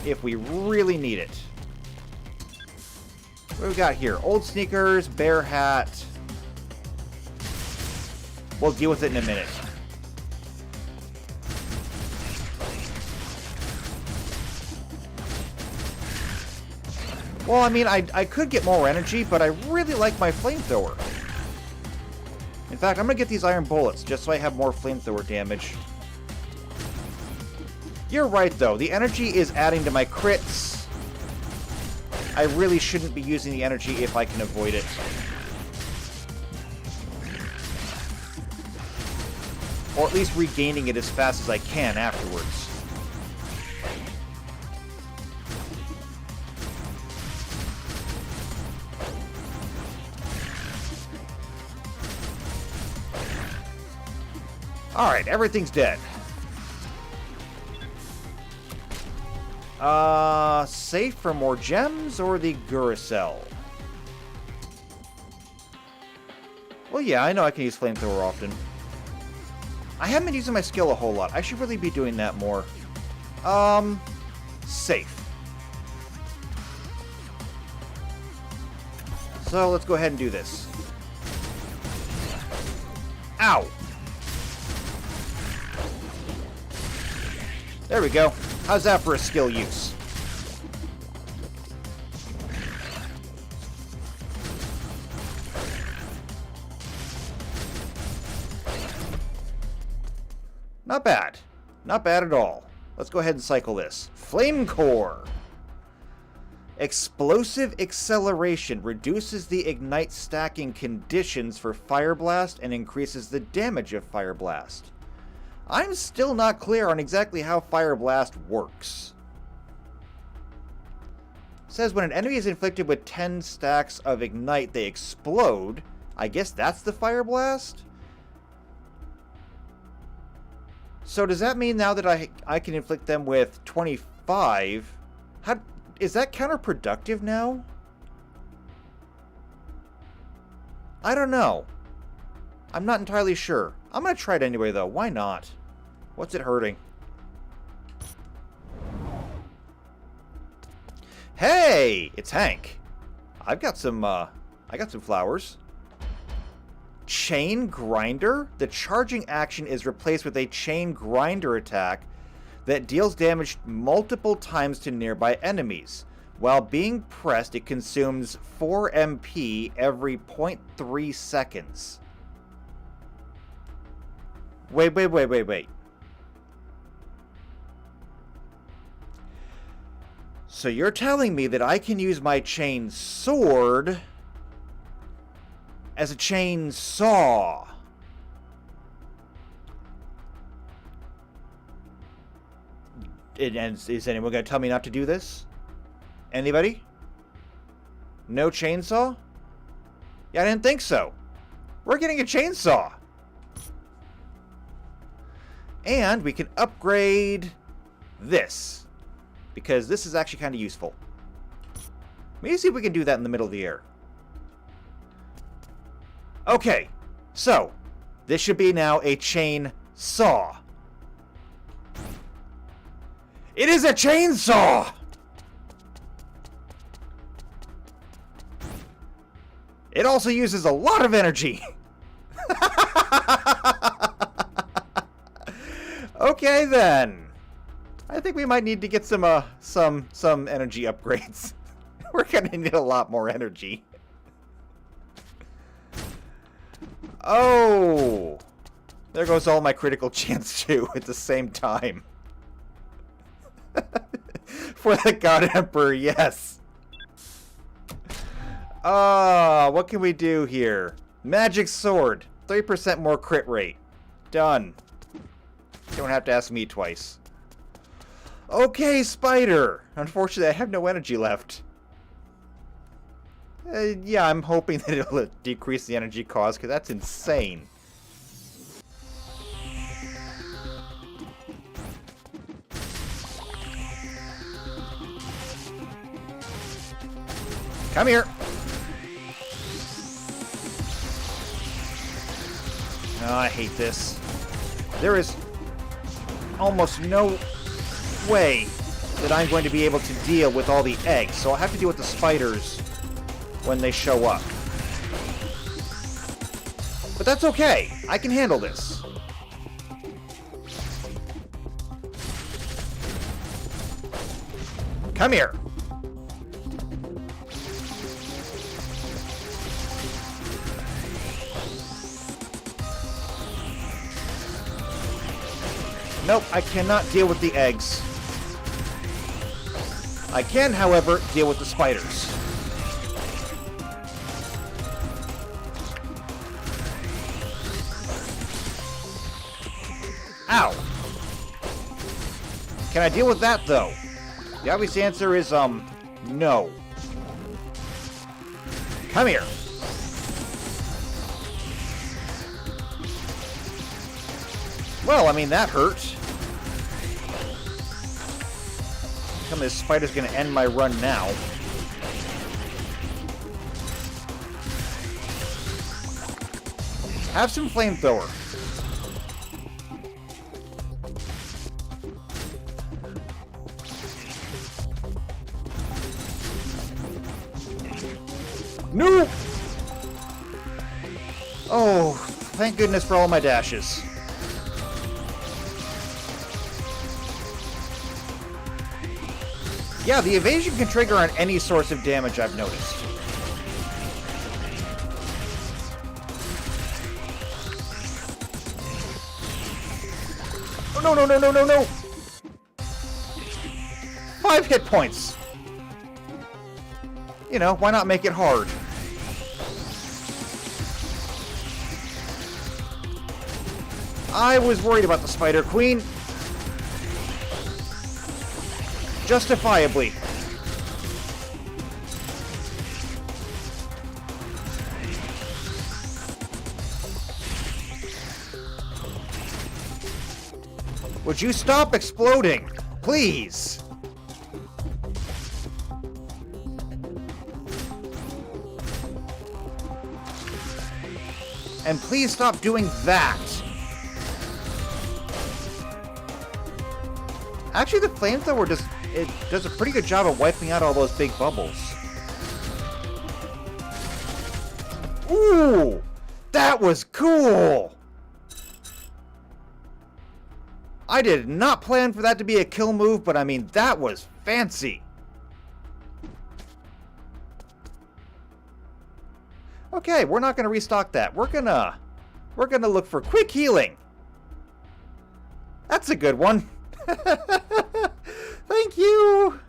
If we really need it. What do we got here? Old sneakers, bear hat. We'll deal with it in a minute. Well, I mean, I could get more energy, but I really like my flamethrower. In fact, I'm going to get these iron bullets, just so I have more flamethrower damage. You're right, though. The energy is adding to my crits. I really shouldn't be using the energy if I can avoid it. Or at least regaining it as fast as I can afterwards. Alright, everything's dead. Safe for more gems or the Guracell? Well, yeah, I know I can use flamethrower often. I haven't been using my skill a whole lot. I should really be doing that more. Safe. So, let's go ahead and do this. Ow! There we go. How's that for a skill use? Not bad. Not bad at all. Let's go ahead and cycle this. Flame Core. Explosive acceleration reduces the ignite stacking conditions for Fire Blast and increases the damage of Fire Blast. I'm still not clear on exactly how Fire Blast works. It says when an enemy is inflicted with 10 stacks of Ignite, they explode. I guess that's the Fire Blast? So does that mean now that I can inflict them with 25? How is that counterproductive now? I don't know. I'm not entirely sure. I'm going to try it anyway, though. Why not? What's it hurting? Hey! It's Hank. I got some flowers. Chain Grinder? The charging action is replaced with a Chain Grinder attack that deals damage multiple times to nearby enemies. While being pressed, it consumes 4 MP every 0.3 seconds. Wait. So you're telling me that I can use my chain sword as a chain saw? And is anyone going to tell me not to do this? Anybody? No chainsaw? Yeah, I didn't think so. We're getting a chainsaw. And we can upgrade this, because this is actually kind of useful. Let me see if we can do that in the middle of the air. Okay, So, this should be now a chain saw. It is a chainsaw! It also uses a lot of energy. Okay then. I think we might need to get some energy upgrades. We're gonna need a lot more energy. Oh, there goes all my critical chance too at the same time. For the God Emperor, yes. What can we do here? Magic Sword. 3% more crit rate. Done. Don't have to ask me twice. Okay, Spider. Unfortunately, I have no energy left. Yeah, I'm hoping that it'll decrease the energy cost, because that's insane. Come here. Oh, I hate this. There is almost no way that I'm going to be able to deal with all the eggs, so I'll have to deal with the spiders when they show up. But that's okay. I can handle this. Come here. Nope, I cannot deal with the eggs. I can, however, deal with the spiders. Ow! Can I deal with that, though? The obvious answer is, no. Come here. Well, I mean, that hurt. Come, this spider's gonna end my run now. Have some flamethrower. No! Oh, thank goodness for all my dashes. Yeah, the evasion can trigger on any source of damage, I've noticed. Oh, no, no, no, no, no, no! 5 hit points! You know, why not make it hard? I was worried about the Spider Queen. Justifiably. Would you stop exploding? Please. And please stop doing that. Actually, the flamethrower does a pretty good job of wiping out all those big bubbles. Ooh! That was cool! I did not plan for that to be a kill move, but I mean, that was fancy. Okay, we're not going to restock that. We're gonna look for quick healing. That's a good one. Thank you.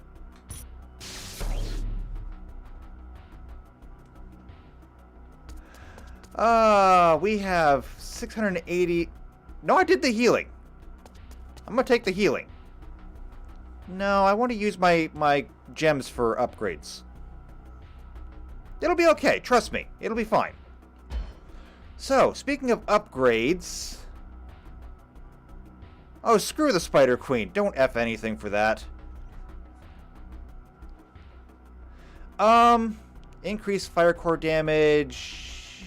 We have 680. No, I did the healing. I'm gonna take the healing. No, I want to use my gems for upgrades. It'll be okay, trust me. It'll be fine. So, speaking of upgrades... Oh, screw the Spider Queen. Don't F anything for that. Increased fire core damage...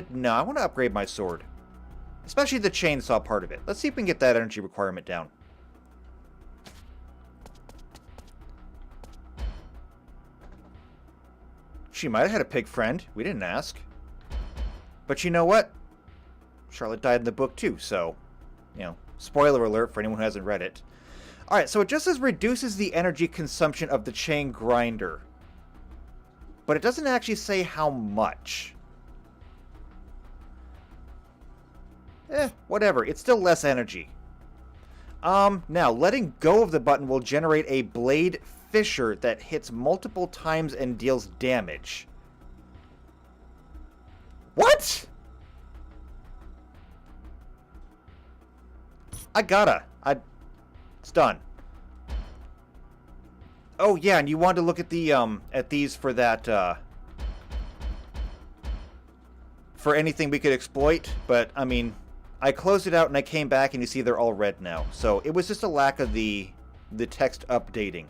No, I want to upgrade my sword. Especially the chainsaw part of it. Let's see if we can get that energy requirement down. She might have had a pig friend. We didn't ask. But you know what? Charlotte died in the book too, so... You know, spoiler alert for anyone who hasn't read it. Alright, so it just says reduces the energy consumption of the chain grinder. But it doesn't actually say how much. Whatever. It's still less energy. Now, letting go of the button will generate a blade fissure that hits multiple times and deals damage. What? It's done. Oh, yeah, and you wanted to look at the, at these for that, for anything we could exploit, but, I mean, I closed it out and I came back and you see they're all red now. So, it was just a lack of the text updating.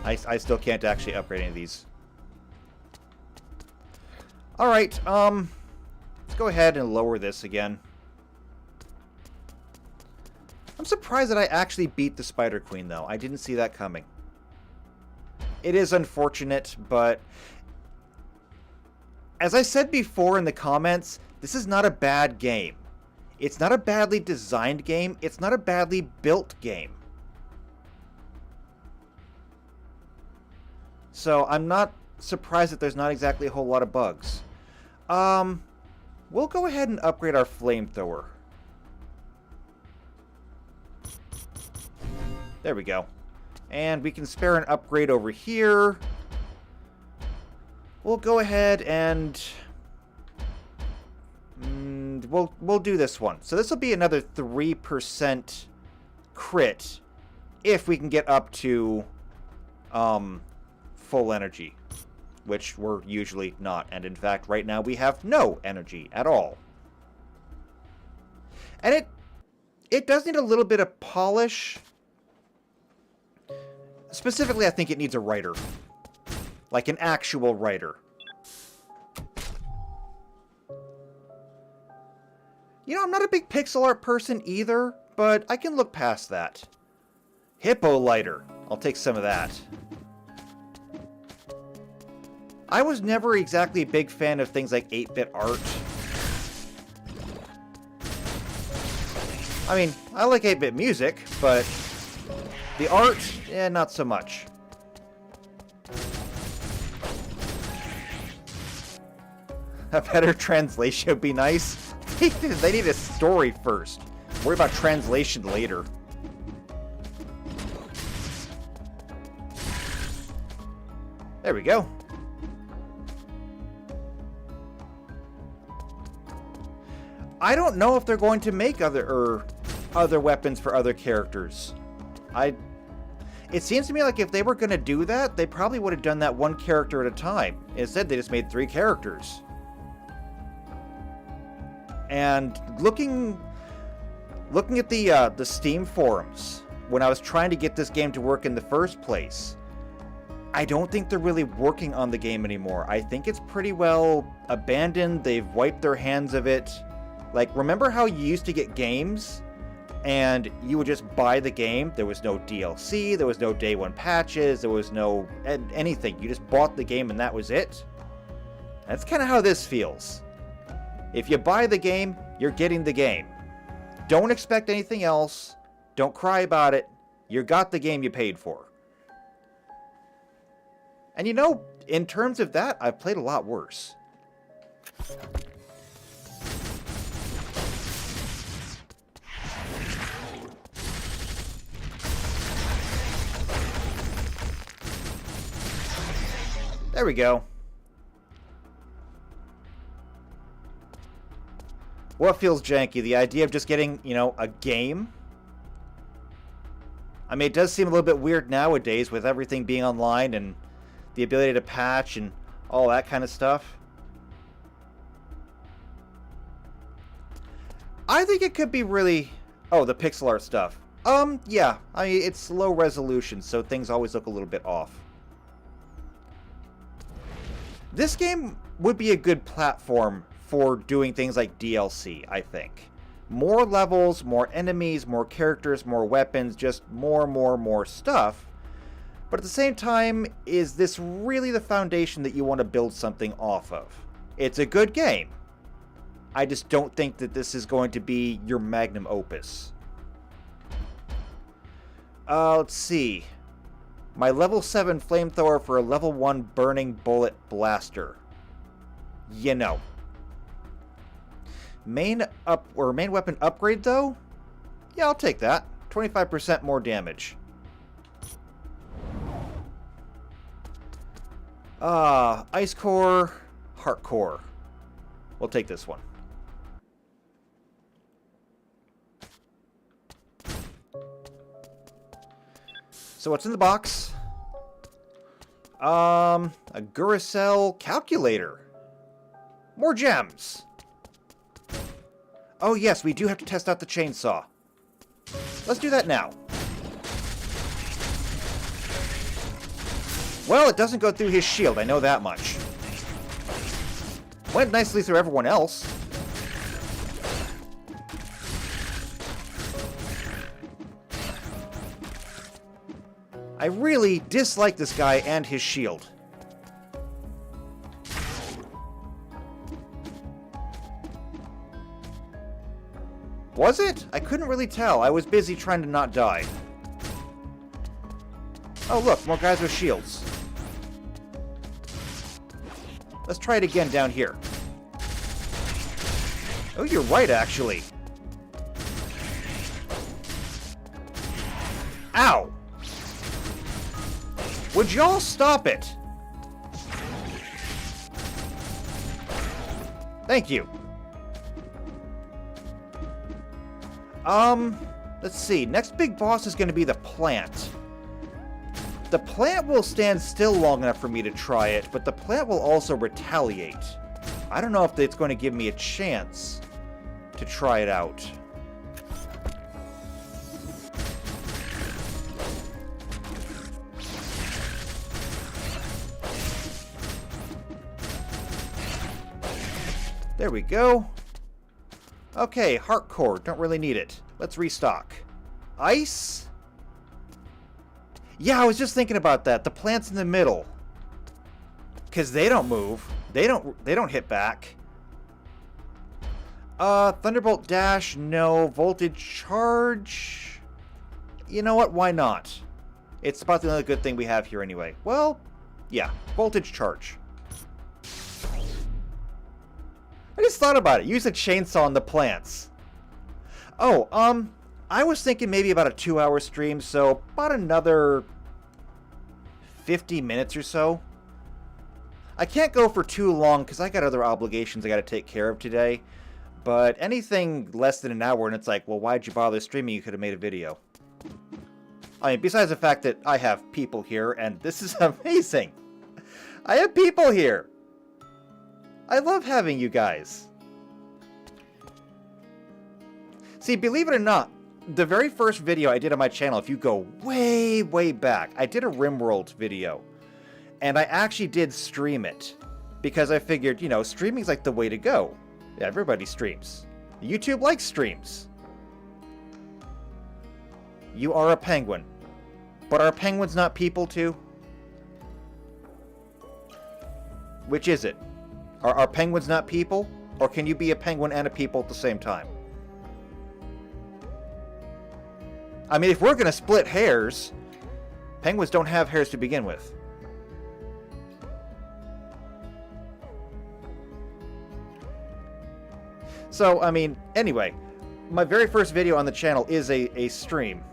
I still can't actually upgrade any of these. Alright, let's go ahead and lower this again. I'm surprised that I actually beat the Spider Queen, though. I didn't see that coming. It is unfortunate, but... As I said before in the comments, this is not a bad game. It's not a badly designed game. It's not a badly built game. So, I'm not surprised that there's not exactly a whole lot of bugs. We'll go ahead and upgrade our flamethrower. There we go. And we can spare an upgrade over here. We'll go ahead and... we'll do this one. So this will be another 3% crit if we can get up to full energy, which we're usually not. And in fact, right now we have no energy at all. And it does need a little bit of polish. Specifically, I think it needs a writer. Like an actual writer. You know, I'm not a big pixel art person either, but I can look past that. Hippo lighter. I'll take some of that. I was never exactly a big fan of things like 8-bit art. I mean, I like 8-bit music, but the art, not so much. A better translation would be nice. They need a story first. Worry about translation later. There we go. I don't know if they're going to make other weapons for other characters. It seems to me like if they were going to do that, they probably would have done that one character at a time. Instead, they just made 3 characters. And looking at the Steam forums, when I was trying to get this game to work in the first place, I don't think they're really working on the game anymore. I think it's pretty well abandoned. They've wiped their hands of it. Like, remember how you used to get games and you would just buy the game? There was no DLC, there was no day one patches, there was no anything. You just bought the game and that was it. That's kind of how this feels. If you buy the game, you're getting the game. Don't expect anything else. Don't cry about it. You got the game you paid for. And you know, in terms of that, I've played a lot worse. There we go. What feels janky? The idea of just getting, you know, a game? I mean, it does seem a little bit weird nowadays with everything being online and the ability to patch and all that kind of stuff. I think it could be really... Oh, the pixel art stuff. Yeah. I mean, it's low resolution, so things always look a little bit off. This game would be a good platform for doing things like DLC, I think. More levels, more enemies, more characters, more weapons, just more stuff. But at the same time, is this really the foundation that you want to build something off of? It's a good game. I just don't think that this is going to be your magnum opus. Let's see. My level 7 flamethrower for a level 1 burning bullet blaster. You know. Main weapon upgrade though? Yeah, I'll take that. 25% more damage. Ice core, heart core. We'll take this one. So what's in the box? A Duracell calculator. More gems. Oh yes, we do have to test out the chainsaw. Let's do that now. Well, it doesn't go through his shield, I know that much. Went nicely through everyone else. I really dislike this guy and his shield. Was it? I couldn't really tell. I was busy trying to not die. Oh look, more guys with shields. Let's try it again down here. Oh, you're right, actually. Ow! Would y'all stop it? Thank you. Let's see. Next big boss is going to be the plant. The plant will stand still long enough for me to try it, but the plant will also retaliate. I don't know if it's going to give me a chance to try it out. There we go. Okay, heart core. Don't really need it. Let's restock. Ice? Yeah, I was just thinking about that. The plant's in the middle. Because they don't move. They don't hit back. Thunderbolt dash, no. Voltage charge. You know what? Why not? It's about the only good thing we have here anyway. Well, yeah. Voltage charge. I just thought about it. Use a chainsaw on the plants. Oh, I was thinking maybe about a 2-hour stream, so about another 50 minutes or so. I can't go for too long because I got other obligations I got to take care of today. But anything less than an hour and it's like, well, why'd you bother streaming? You could have made a video. I mean, besides the fact that I have people here, and this is amazing. I have people here. I love having you guys. See, believe it or not, the very first video I did on my channel, if you go way, way back, I did a RimWorld video. And I actually did stream it. Because I figured, you know, streaming's like the way to go. Everybody streams. YouTube likes streams. You are a penguin. But are penguins not people too? Which is it? Are penguins not people? Or can you be a penguin and a people at the same time? I mean, if we're going to split hairs, penguins don't have hairs to begin with. So, I mean, anyway, my very first video on the channel is a stream.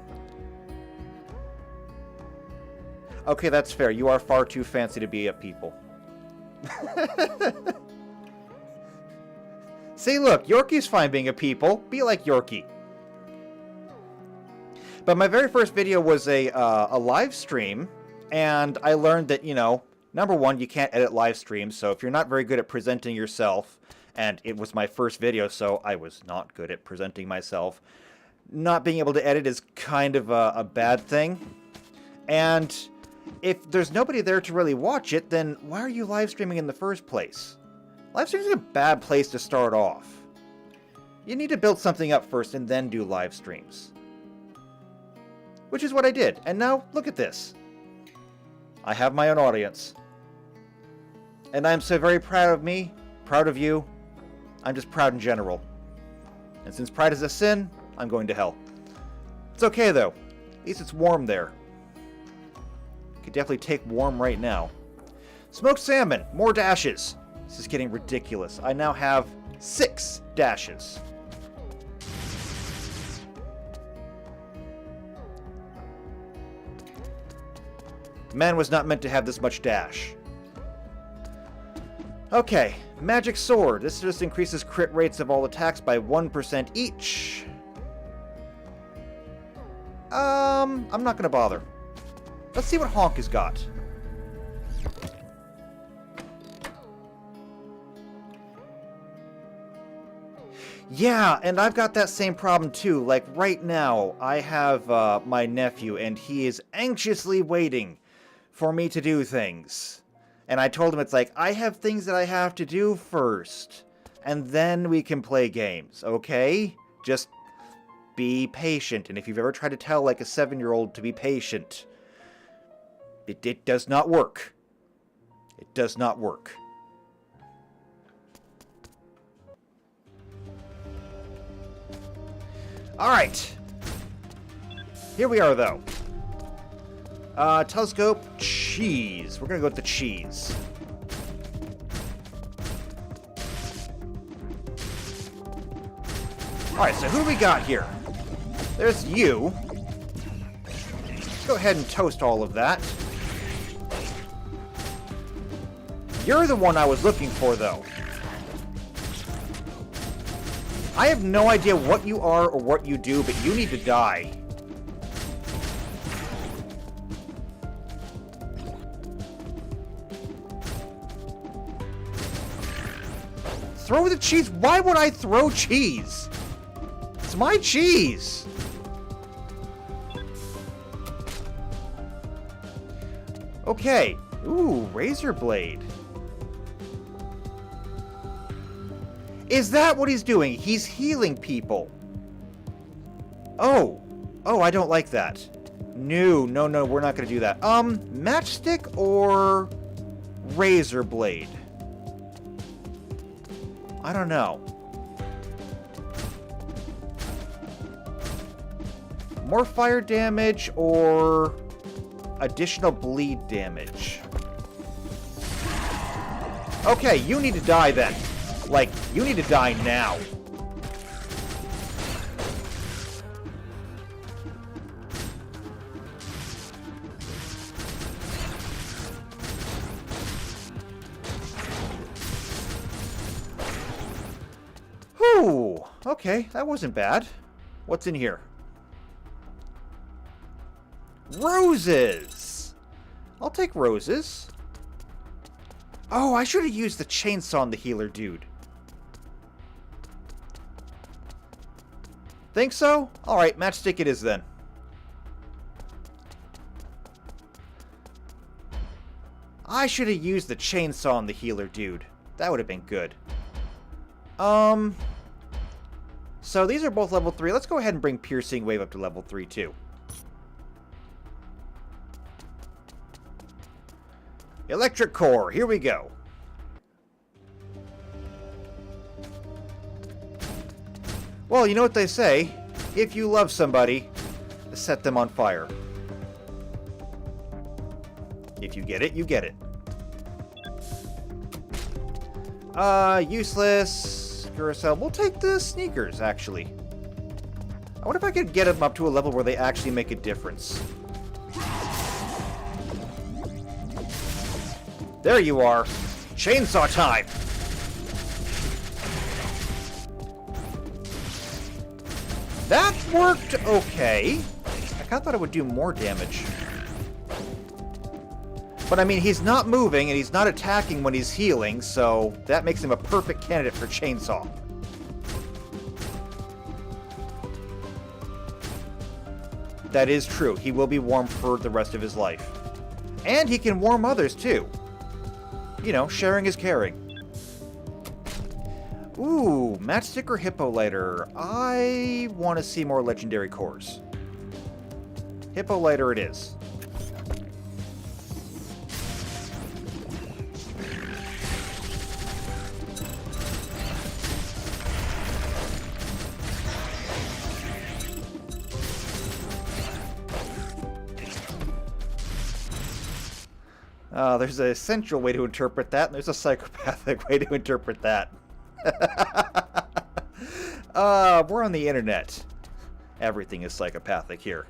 Okay, that's fair. You are far too fancy to be a people. See, look, Yorkie's fine being a people. Be like Yorkie. But my very first video was a live stream, and I learned that, you know, number one, you can't edit live streams, so if you're not very good at presenting yourself, and it was my first video, so I was not good at presenting myself, not being able to edit is kind of a bad thing. And if there's nobody there to really watch it, then why are you live streaming in the first place? Live streaming is a bad place to start off. You need to build something up first and then do live streams. Which is what I did. And now, look at this. I have my own audience. And I'm so very proud of me, proud of you. I'm just proud in general. And since pride is a sin, I'm going to hell. It's okay though. At least it's warm there. Could definitely take warm right now. Smoked salmon, more dashes. This is getting ridiculous. I now have 6 dashes. Man was not meant to have this much dash. Okay, magic sword. This just increases crit rates of all attacks by 1% each. I'm not gonna bother. Let's see what Honk has got. Yeah, and I've got that same problem too. Like right now, I have my nephew, and he is anxiously waiting for me to do things. And I told him, it's like, I have things that I have to do first, and then we can play games, okay? Just be patient. And if you've ever tried to tell like a 7-year-old to be patient, it does not work. It does not work. Alright. Here we are, though. Telescope, cheese. We're gonna go with the cheese. Alright, so who do we got here? There's you. Let's go ahead and toast all of that. You're the one I was looking for, though. I have no idea what you are or what you do, but you need to die. Throw the cheese? Why would I throw cheese? It's my cheese. Okay. Ooh, razor blade. Is that what he's doing? He's healing people. Oh. Oh, I don't like that. No, we're not going to do that. Matchstick or razor blade? I don't know. More fire damage or additional bleed damage? Okay, you need to die then. Like, you need to die now. Whew. Okay, that wasn't bad. What's in here? Roses! I'll take roses. Oh, I should have used the chainsaw on the healer dude. Think so? Alright, matchstick it is then. I should have used the chainsaw on the healer dude. That would have been good. So these are both level 3. Let's go ahead and bring Piercing Wave up to level 3 too. Electric Core, here we go. Well, you know what they say. If you love somebody, set them on fire. If you get it, you get it. Useless. Curacao. We'll take the sneakers, actually. I wonder if I could get them up to a level where they actually make a difference. There you are. Chainsaw time! That worked okay. I kind of thought it would do more damage. But I mean, he's not moving and he's not attacking when he's healing, so that makes him a perfect candidate for chainsaw. That is true. He will be warm for the rest of his life. And he can warm others, too. You know, sharing is caring. Ooh, Matchstick or Hippolyter? I want to see more legendary cores. Hippolyter it is. There's a central way to interpret that, and there's a psychopathic way to interpret that. We're on the internet. Everything is psychopathic here.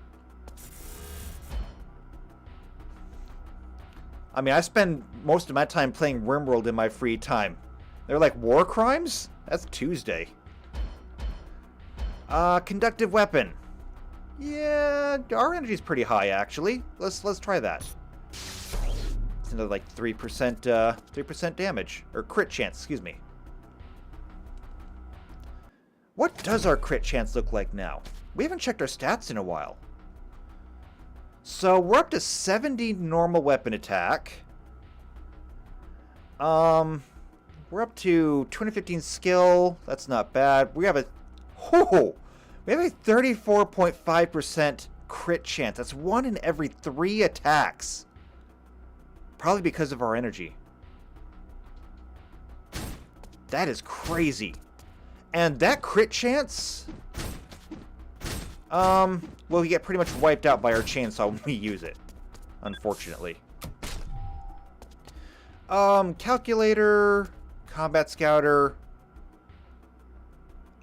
I mean, I spend most of my time playing RimWorld in my free time. They're like war crimes? That's Tuesday. Conductive weapon. Yeah, our energy's pretty high actually. Let's try that. It's another like 3% damage or crit chance, excuse me. What does our crit chance look like now? We haven't checked our stats in a while. So we're up to 70 normal weapon attack. We're up to 215 skill. That's not bad. We have a 34.5% crit chance. That's 1 in every 3 attacks. Probably because of our energy. That is crazy. And that crit chance, well, we get pretty much wiped out by our chainsaw when we use it, unfortunately. Calculator, combat scouter,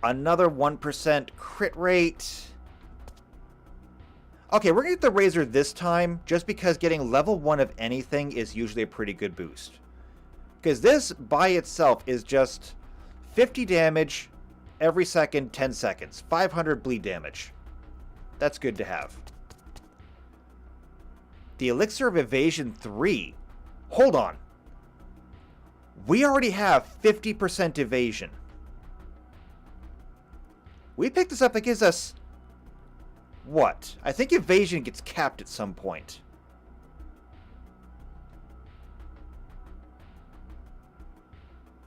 another 1% crit rate. Okay, we're gonna get the Razor this time, just because getting level 1 of anything is usually a pretty good boost. Because this, by itself, is just 50 damage every second, 10 seconds. 500 bleed damage. That's good to have. The Elixir of Evasion 3. Hold on. We already have 50% evasion. We picked this up, that gives us... what? I think evasion gets capped at some point.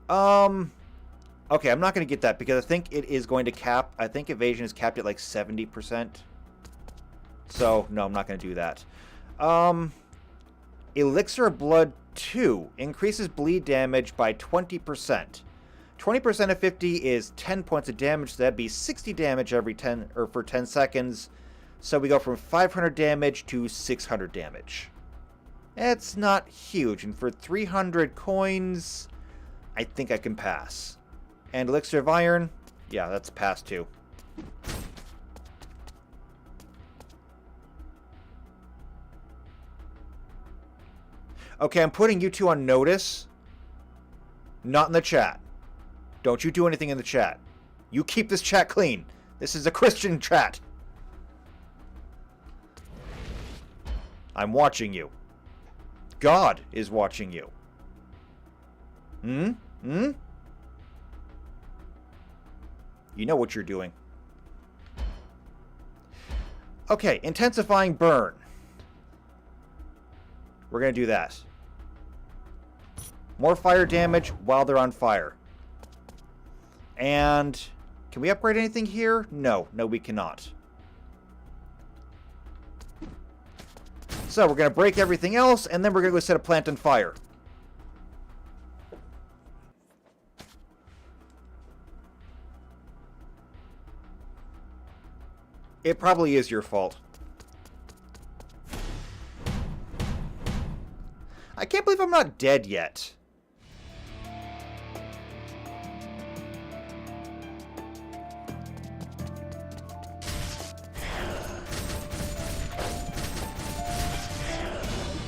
Okay, I'm not going to get that because I think it is going to cap. I think evasion is capped at like 70%. So, no, I'm not going to do that. Elixir of Blood 2 increases bleed damage by 20%. 20% of 50 is 10 points of damage, so that'd be 60 damage every 10 or for 10 seconds. So we go from 500 damage to 600 damage. It's not huge, and for 300 coins, I think I can pass. And Elixir of Iron, yeah, that's a pass too. Okay, I'm putting you two on notice. Not in the chat. Don't you do anything in the chat. You keep this chat clean. This is a Christian chat. I'm watching you. God is watching you. You know what you're doing. Okay, intensifying burn. We're going to do that. More fire damage while they're on fire. And can we upgrade anything here? No, we cannot. So we're going to break everything else, and then we're going to go set a plant on fire. It probably is your fault. I can't believe I'm not dead yet.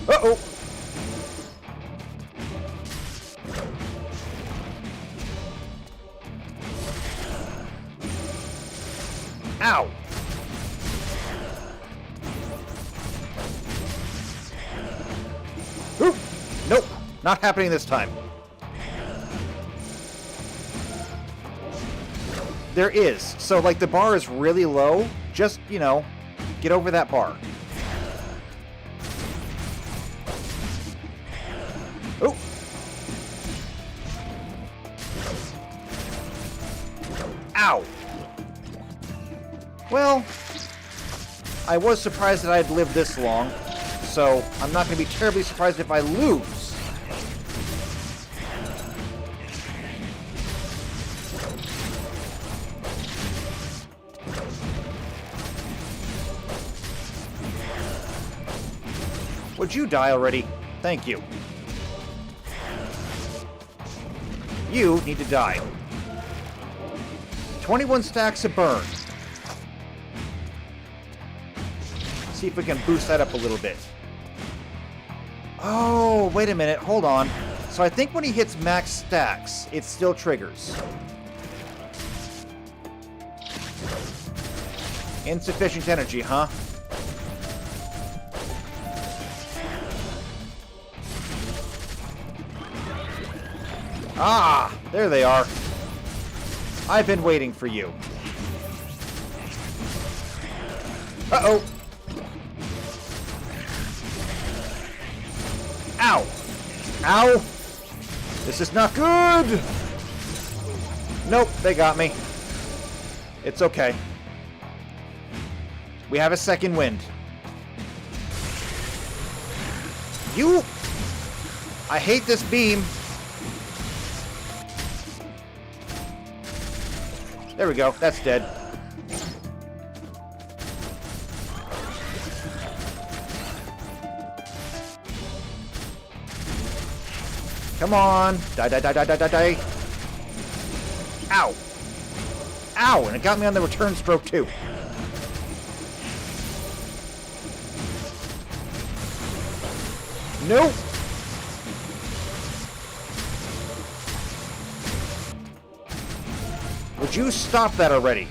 Uh-oh! Ow! Ooh. Nope, not happening this time. There is. So, like, the bar is really low. Just, you know, get over that bar. Ow! Well, I was surprised that I'd lived this long, so I'm not going to be terribly surprised if I lose. Would you die already? Thank you. You need to die. 21 stacks of burn. See if we can boost that up a little bit. Oh, wait a minute. Hold on. So I think when he hits max stacks, it still triggers. Insufficient energy, huh? Ah, there they are. I've been waiting for you. Uh-oh. Ow. Ow. This is not good. Nope, they got me. It's okay. We have a second wind. You... I hate this beam. There we go. That's dead. Come on. Die, die, die, die, die, die, die. Ow. Ow, and it got me on the return stroke, too. Nope. Would you stop that already?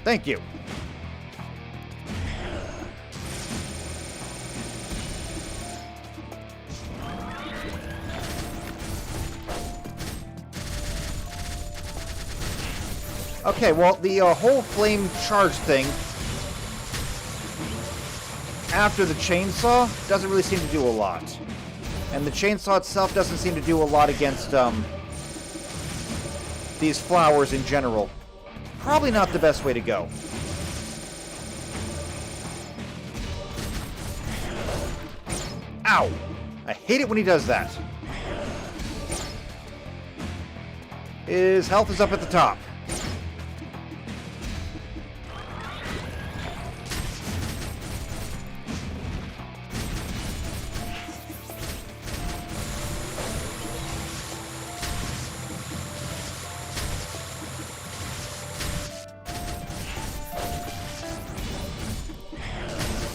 Thank you. Okay, well, the whole flame charge thing after the chainsaw doesn't really seem to do a lot. And the chainsaw itself doesn't seem to do a lot against these flowers in general. Probably not the best way to go. Ow! I hate it when he does that. His health is up at the top.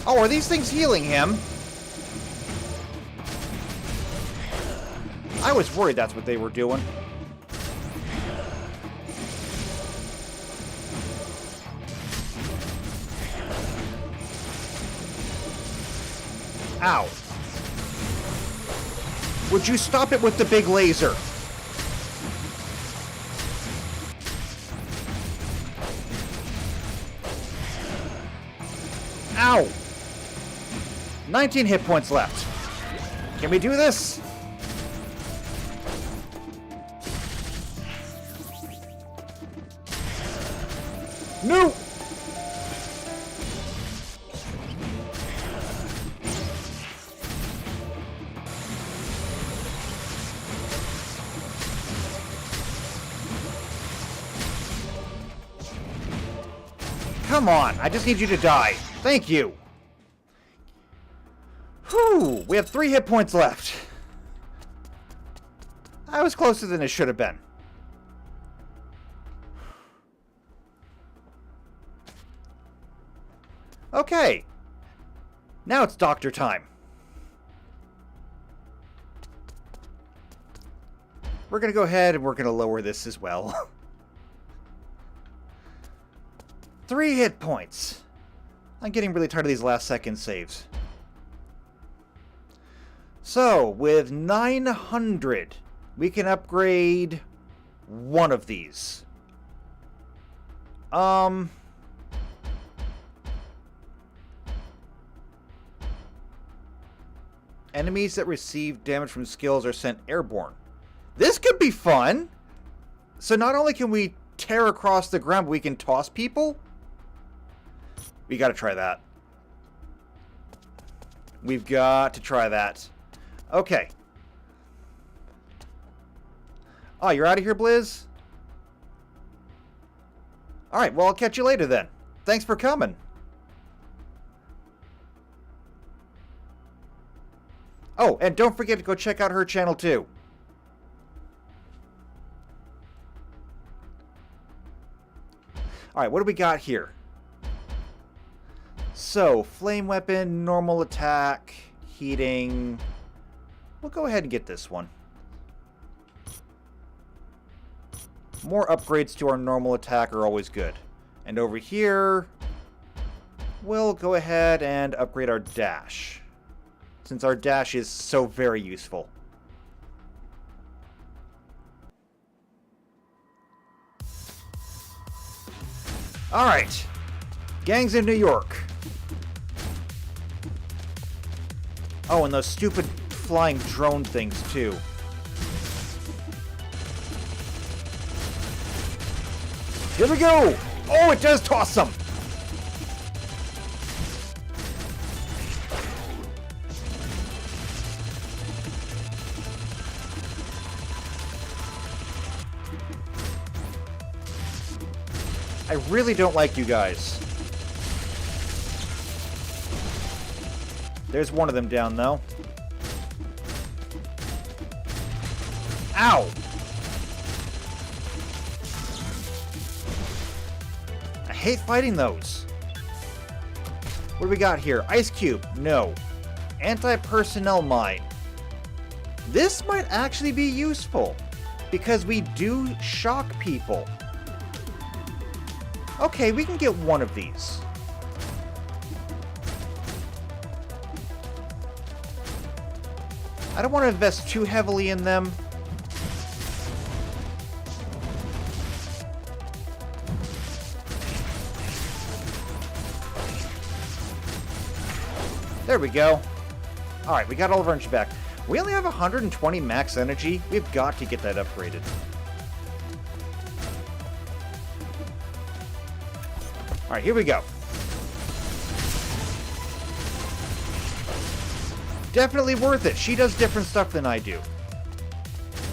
Oh, are these things healing him? I was worried that's what they were doing. Ow. Would you stop it with the big laser? Ow! 19 hit points left. Can we do this? No! Come on, I just need you to die. Thank you. Whew, we have 3 hit points left. I was closer than it should have been. Okay. Now it's doctor time. We're going to go ahead and we're going to lower this as well. 3 hit points. I'm getting really tired of these last second saves. So, with 900, we can upgrade one of these. Enemies that receive damage from skills are sent airborne. This could be fun! So not only can we tear across the ground, but we can toss people? We gotta try that. We've got to try that. Okay. Oh, you're out of here, Blizz? Alright, well, I'll catch you later then. Thanks for coming. Oh, and don't forget to go check out her channel too. Alright, what do we got here? So, flame weapon, normal attack, heating. We'll go ahead and get this one. More upgrades to our normal attack are always good. And over here, we'll go ahead and upgrade our dash, since our dash is so very useful. Alright. Gangs in New York. Oh, and those stupid flying drone things, too. Here we go! Oh, it does toss them! I really don't like you guys. There's one of them down, though. Ow! I hate fighting those. What do we got here? Ice Cube. No. Anti-personnel mine. This might actually be useful, because we do shock people. Okay, we can get one of these. I don't want to invest too heavily in them. There we go. Alright, we got all of our energy back. We only have 120 max energy. We've got to get that upgraded. Alright, here we go. Definitely worth it. She does different stuff than I do.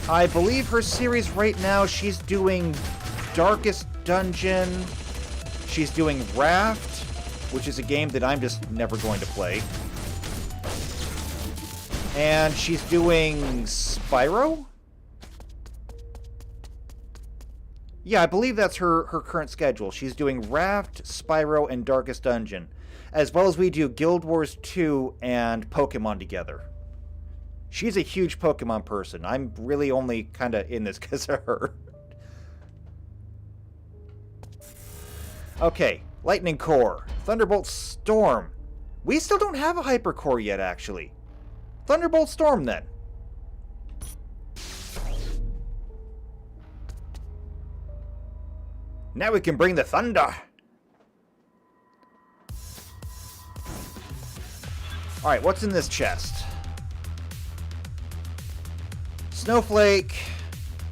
I believe her series right now, she's doing Darkest Dungeon. She's doing Raft, which is a game that I'm just never going to play. And she's doing Spyro? Yeah, I believe that's her current schedule. She's doing Raft, Spyro, and Darkest Dungeon. As well as we do Guild Wars 2 and Pokemon together. She's a huge Pokemon person. I'm really only kind of in this because of her. Okay, Lightning Core. Thunderbolt Storm. We still don't have a Hyper Core yet, actually. Thunderbolt Storm, then. Now we can bring the thunder. Alright, what's in this chest? Snowflake.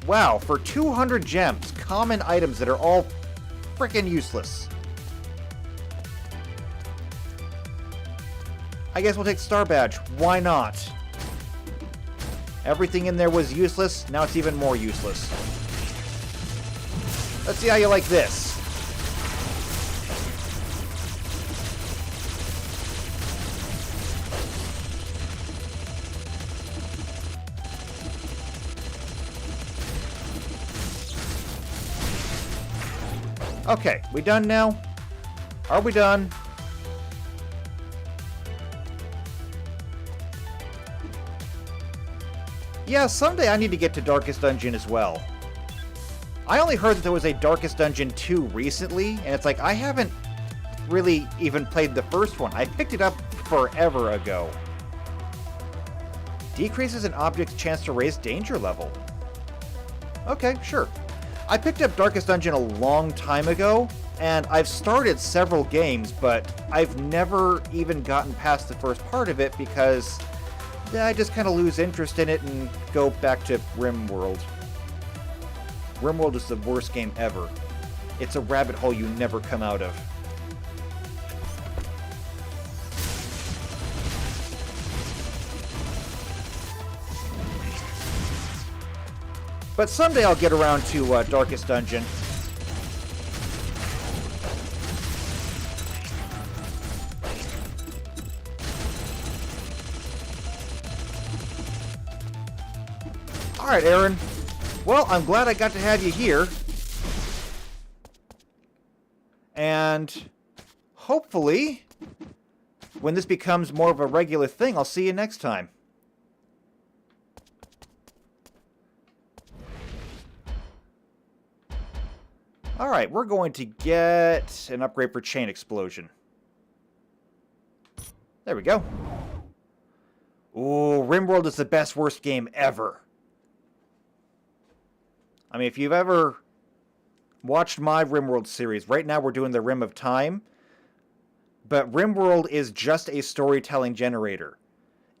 Wow, for 200 gems, common items that are all frickin' useless. I guess we'll take Star Badge. Why not? Everything in there was useless, now it's even more useless. Let's see how you like this. Okay, we done now? Are we done? Yeah, someday I need to get to Darkest Dungeon as well. I only heard that there was a Darkest Dungeon 2 recently, and it's like, I haven't really even played the first one. I picked it up forever ago. Decreases an object's chance to raise danger level. Okay, sure. I picked up Darkest Dungeon a long time ago, and I've started several games, but I've never even gotten past the first part of it because I just kind of lose interest in it and go back to RimWorld. RimWorld is the worst game ever. It's a rabbit hole you never come out of. But someday I'll get around to Darkest Dungeon. Alright, Aaron. Well, I'm glad I got to have you here. And hopefully, when this becomes more of a regular thing, I'll see you next time. Alright, we're going to get an upgrade for Chain Explosion. There we go. Ooh, RimWorld is the best worst game ever. I mean, if you've ever watched my RimWorld series, right now we're doing the Rim of Time, but RimWorld is just a storytelling generator.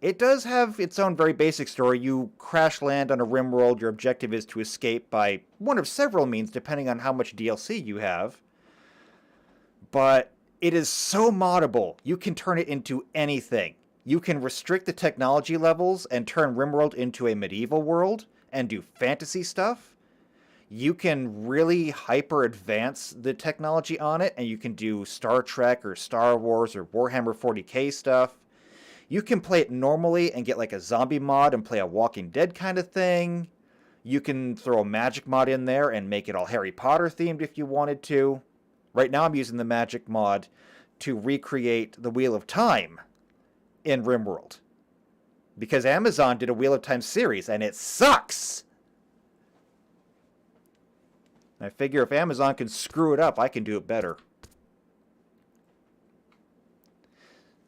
It does have its own very basic story. You crash land on a RimWorld. Your objective is to escape by one of several means, depending on how much DLC you have. But it is so moddable. You can turn it into anything. You can restrict the technology levels and turn RimWorld into a medieval world and do fantasy stuff. You can really hyper advance the technology on it, and you can do Star Trek or Star Wars or Warhammer 40k stuff. You can play it normally and get like a zombie mod and play a Walking Dead kind of thing. You can throw a magic mod in there and make it all Harry Potter themed if you wanted to. Right now I'm using the magic mod to recreate the Wheel of Time in RimWorld. Because Amazon did a Wheel of Time series and it sucks! I figure if Amazon can screw it up, I can do it better.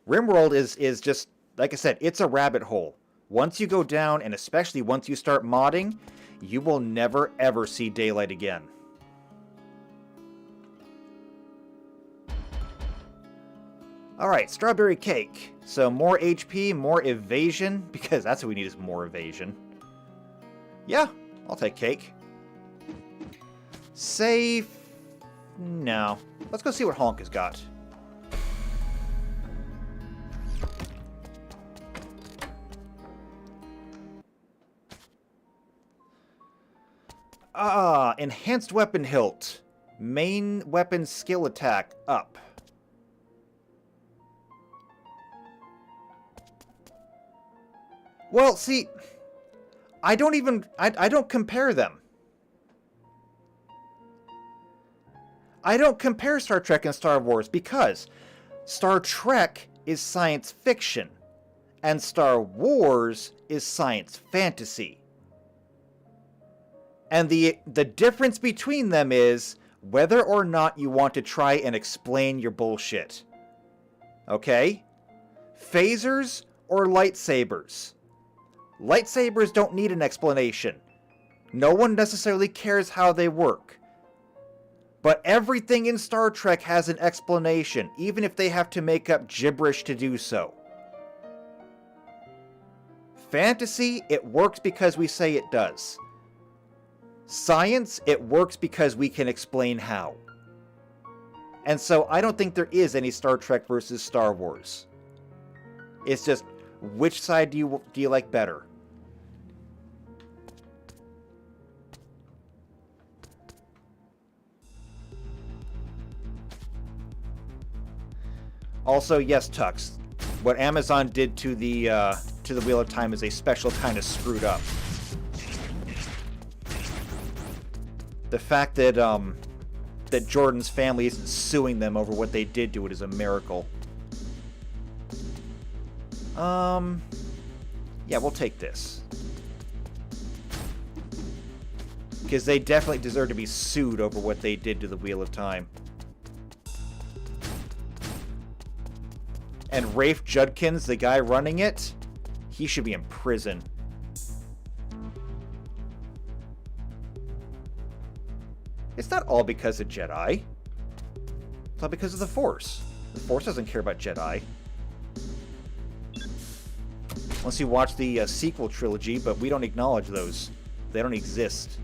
RimWorld is just, like I said, it's a rabbit hole. Once you go down, and especially once you start modding, you will never ever see daylight again. Alright, strawberry cake. So more HP, more evasion, because that's what we need is more evasion. Yeah, I'll take cake. Safe? No. Let's go see what Honk has got. Enhanced weapon hilt. Main weapon skill attack up. Well, see, I don't compare them. I don't compare Star Trek and Star Wars because Star Trek is science fiction and Star Wars is science fantasy. And the difference between them is whether or not you want to try and explain your bullshit. Okay? Phasers or lightsabers? Lightsabers don't need an explanation. No one necessarily cares how they work. But everything in Star Trek has an explanation, even if they have to make up gibberish to do so. Fantasy, it works because we say it does. Science, it works because we can explain how. And so I don't think there is any Star Trek versus Star Wars. It's just, which side do you like better? Also, yes, Tux. What Amazon did to the Wheel of Time is a special kind of screwed up. The fact that that Jordan's family isn't suing them over what they did to it is a miracle. Yeah, we'll take this. Because they definitely deserve to be sued over what they did to the Wheel of Time. And Rafe Judkins, the guy running it, he should be in prison. It's not all because of Jedi. It's all because of the Force. The Force doesn't care about Jedi. Unless you watch the sequel trilogy, but we don't acknowledge those. They don't exist.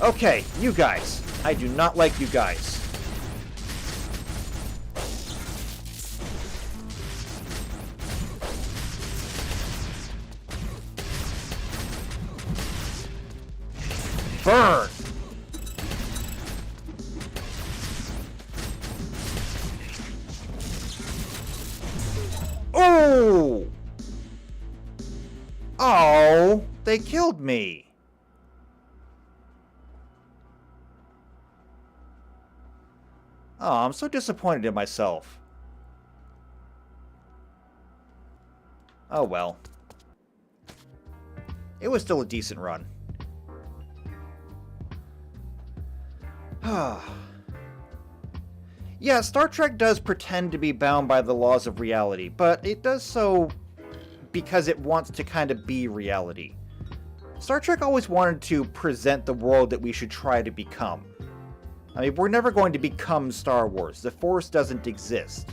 Okay, you guys. I do not like you guys. Burn! Oh! Oh, they killed me. Oh, I'm so disappointed in myself. Oh well. It was still a decent run. Yeah, Star Trek does pretend to be bound by the laws of reality, but it does so because it wants to kind of be reality. Star Trek always wanted to present the world that we should try to become. I mean, we're never going to become Star Wars. The Force doesn't exist.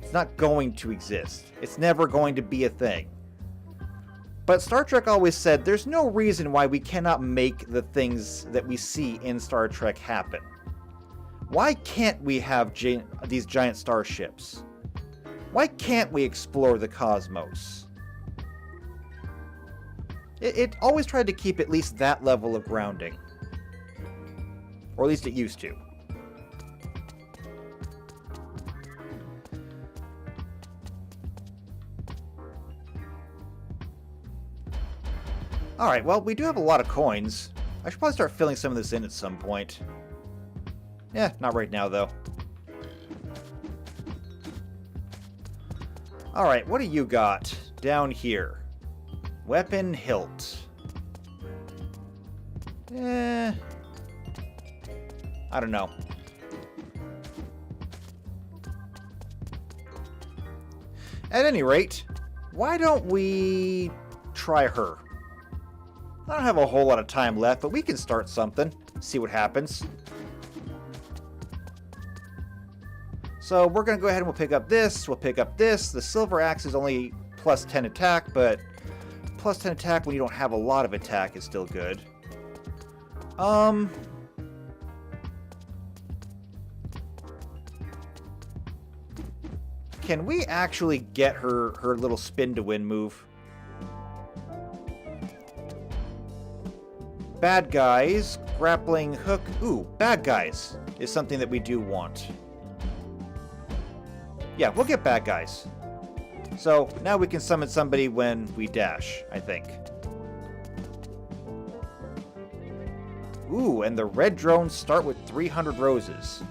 It's not going to exist. It's never going to be a thing. But Star Trek always said there's no reason why we cannot make the things that we see in Star Trek happen. Why can't we have these giant starships? Why can't we explore the cosmos? It always tried to keep at least that level of grounding. Or at least it used to. Alright, well, we do have a lot of coins. I should probably start filling some of this in at some point. Yeah, not right now, though. Alright, what do you got down here? Weapon hilt. I don't know. At any rate, why don't we try her? I don't have a whole lot of time left, but we can start something. See what happens. So we're going to go ahead and we'll pick up this. We'll pick up this. The silver axe is only plus 10 attack, but plus 10 attack when you don't have a lot of attack is still good. Can we actually get her little spin to win move? Bad guys, grappling hook. Ooh, bad guys is something that we do want. Yeah, we'll get bad guys. So now we can summon somebody when we dash, I think. Ooh, and the red drones start with 300 roses.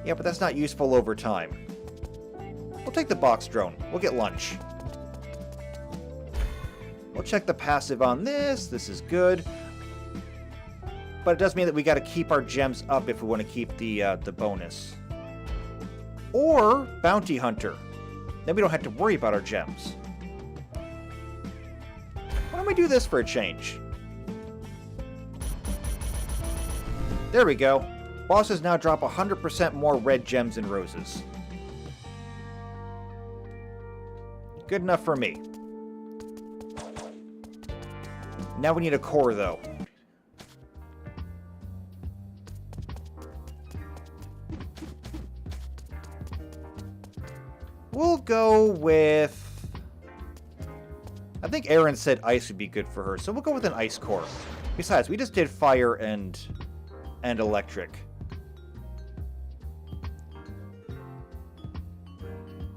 Yeah, but that's not useful over time. We'll take the box drone. We'll get lunch. We'll check the passive on this. This is good. But it does mean that we got to keep our gems up if we want to keep the bonus. Or Bounty Hunter. Then we don't have to worry about our gems. Why don't we do this for a change? There we go. Bosses now drop 100% more red gems and roses. Good enough for me. Now we need a core, though. We'll go with... I think Aaron said ice would be good for her, so we'll go with an ice core. Besides, we just did fire and electric.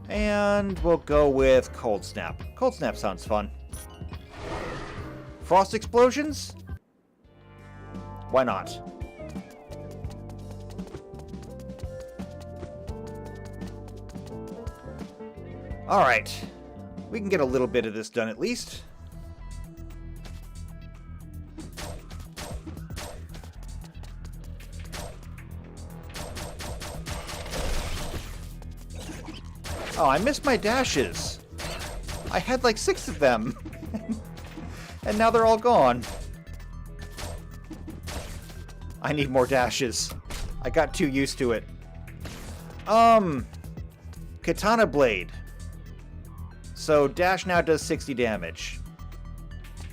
And we'll go with cold snap. Cold snap sounds fun. Frost explosions? Why not? Alright. We can get a little bit of this done at least. Oh, I missed my dashes. I had like 6 of them. And now they're all gone. I need more dashes. I got too used to it. Katana Blade. So dash now does 60 damage.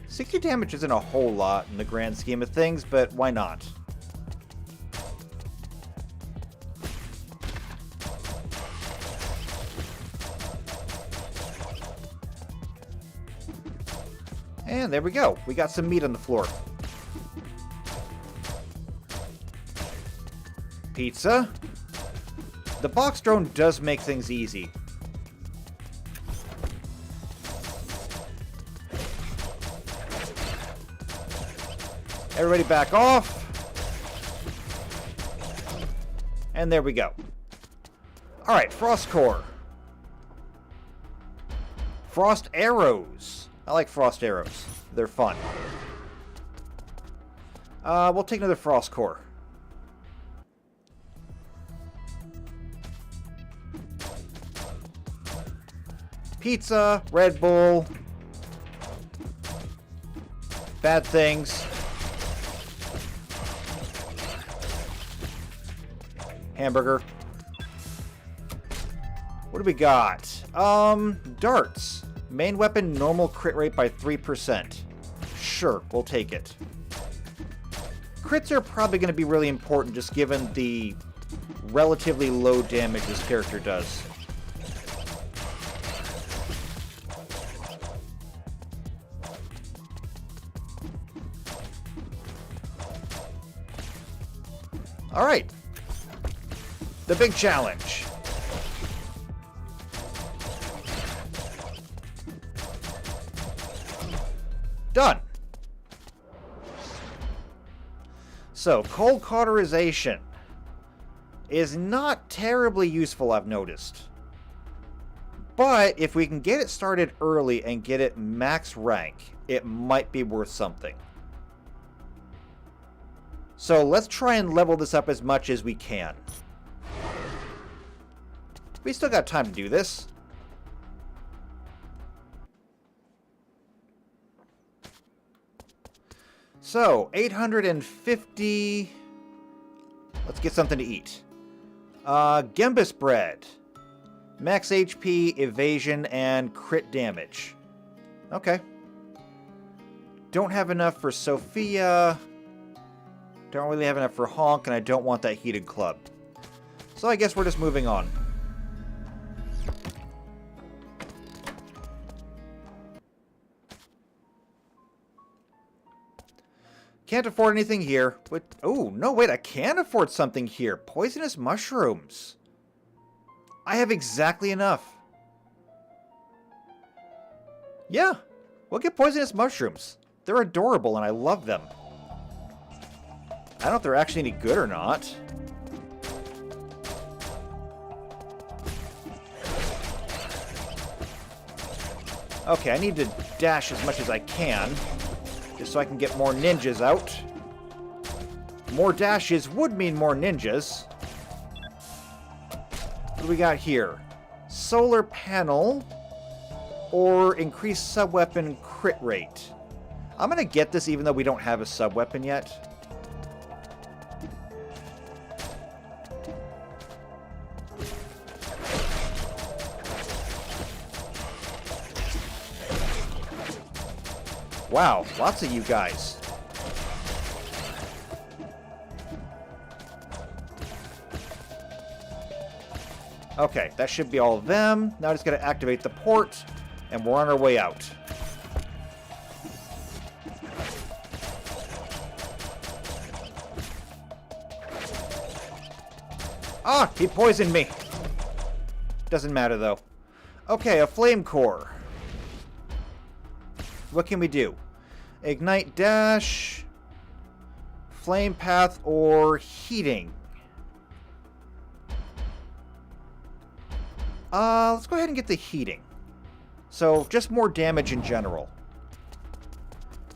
60 damage isn't a whole lot in the grand scheme of things, but why not? And there we go. We got some meat on the floor. Pizza. The box drone does make things easy. Everybody back off. And there we go. Alright, Frost Core. Frost Arrows. I like Frost Arrows. They're fun. We'll take another Frost Core. Pizza, Red Bull, bad things, hamburger. What do we got? Darts. Main weapon, normal crit rate by 3%. Sure, we'll take it. Crits are probably going to be really important just given the relatively low damage this character does. Alright. The big challenge. Done. So, cold cauterization is not terribly useful, I've noticed. But if we can get it started early and get it max rank, it might be worth something. So let's try and level this up as much as we can. We still got time to do this. So, 850... Let's get something to eat. Gembus bread. Max HP, evasion, and crit damage. Okay. Don't have enough for Sophia. Don't really have enough for Honk, and I don't want that heated club. So I guess we're just moving on. Can't afford anything here. But oh, no, wait, I can afford something here. Poisonous mushrooms. I have exactly enough. Yeah, we'll get poisonous mushrooms. They're adorable, and I love them. I don't know if they're actually any good or not. Okay, I need to dash as much as I can, just so I can get more ninjas out. More dashes would mean more ninjas. What do we got here? Solar panel or increased sub-weapon crit rate. I'm going to get this even though we don't have a sub-weapon yet. Wow, lots of you guys. Okay, that should be all of them. Now I just gotta activate the port, and we're on our way out. Ah, he poisoned me. Doesn't matter though. Okay, a flame core. What can we do? Ignite dash, flame path, or heating. Let's go ahead and get the heating. So, just more damage in general.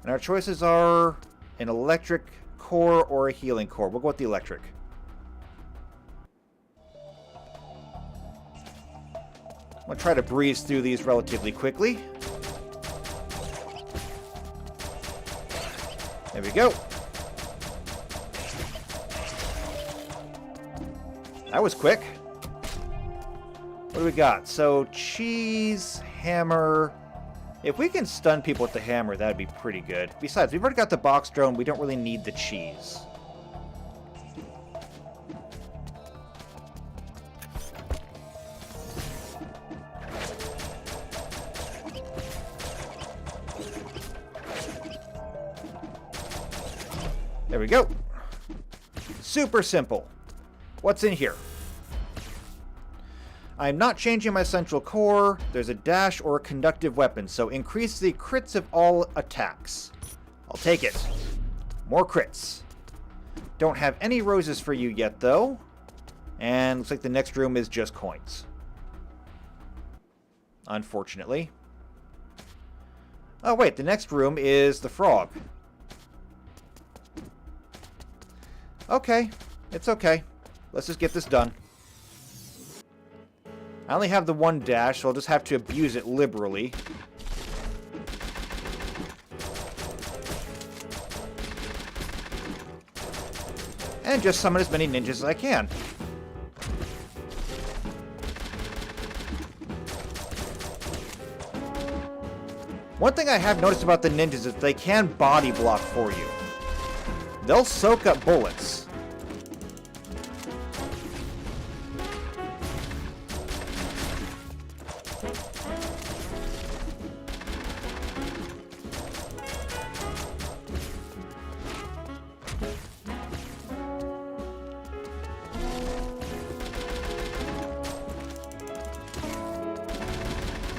And our choices are an electric core or a healing core. We'll go with the electric. I'm going to try to breeze through these relatively quickly. There we go. That was quick. What do we got? So, cheese, hammer. If we can stun people with the hammer, that'd be pretty good. Besides, we've already got the box drone. We don't really need the cheese. There we go. Super simple. What's in here? I'm not changing my central core. There's a dash or a conductive weapon, so increase the crits of all attacks. I'll take it. More crits. Don't have any roses for you yet, though. And looks like the next room is just coins. Unfortunately. Oh, wait. The next room is the frog. Okay. It's okay. Let's just get this done. I only have the one dash, so I'll just have to abuse it liberally. And just summon as many ninjas as I can. One thing I have noticed about the ninjas is they can body block for you. They'll soak up bullets.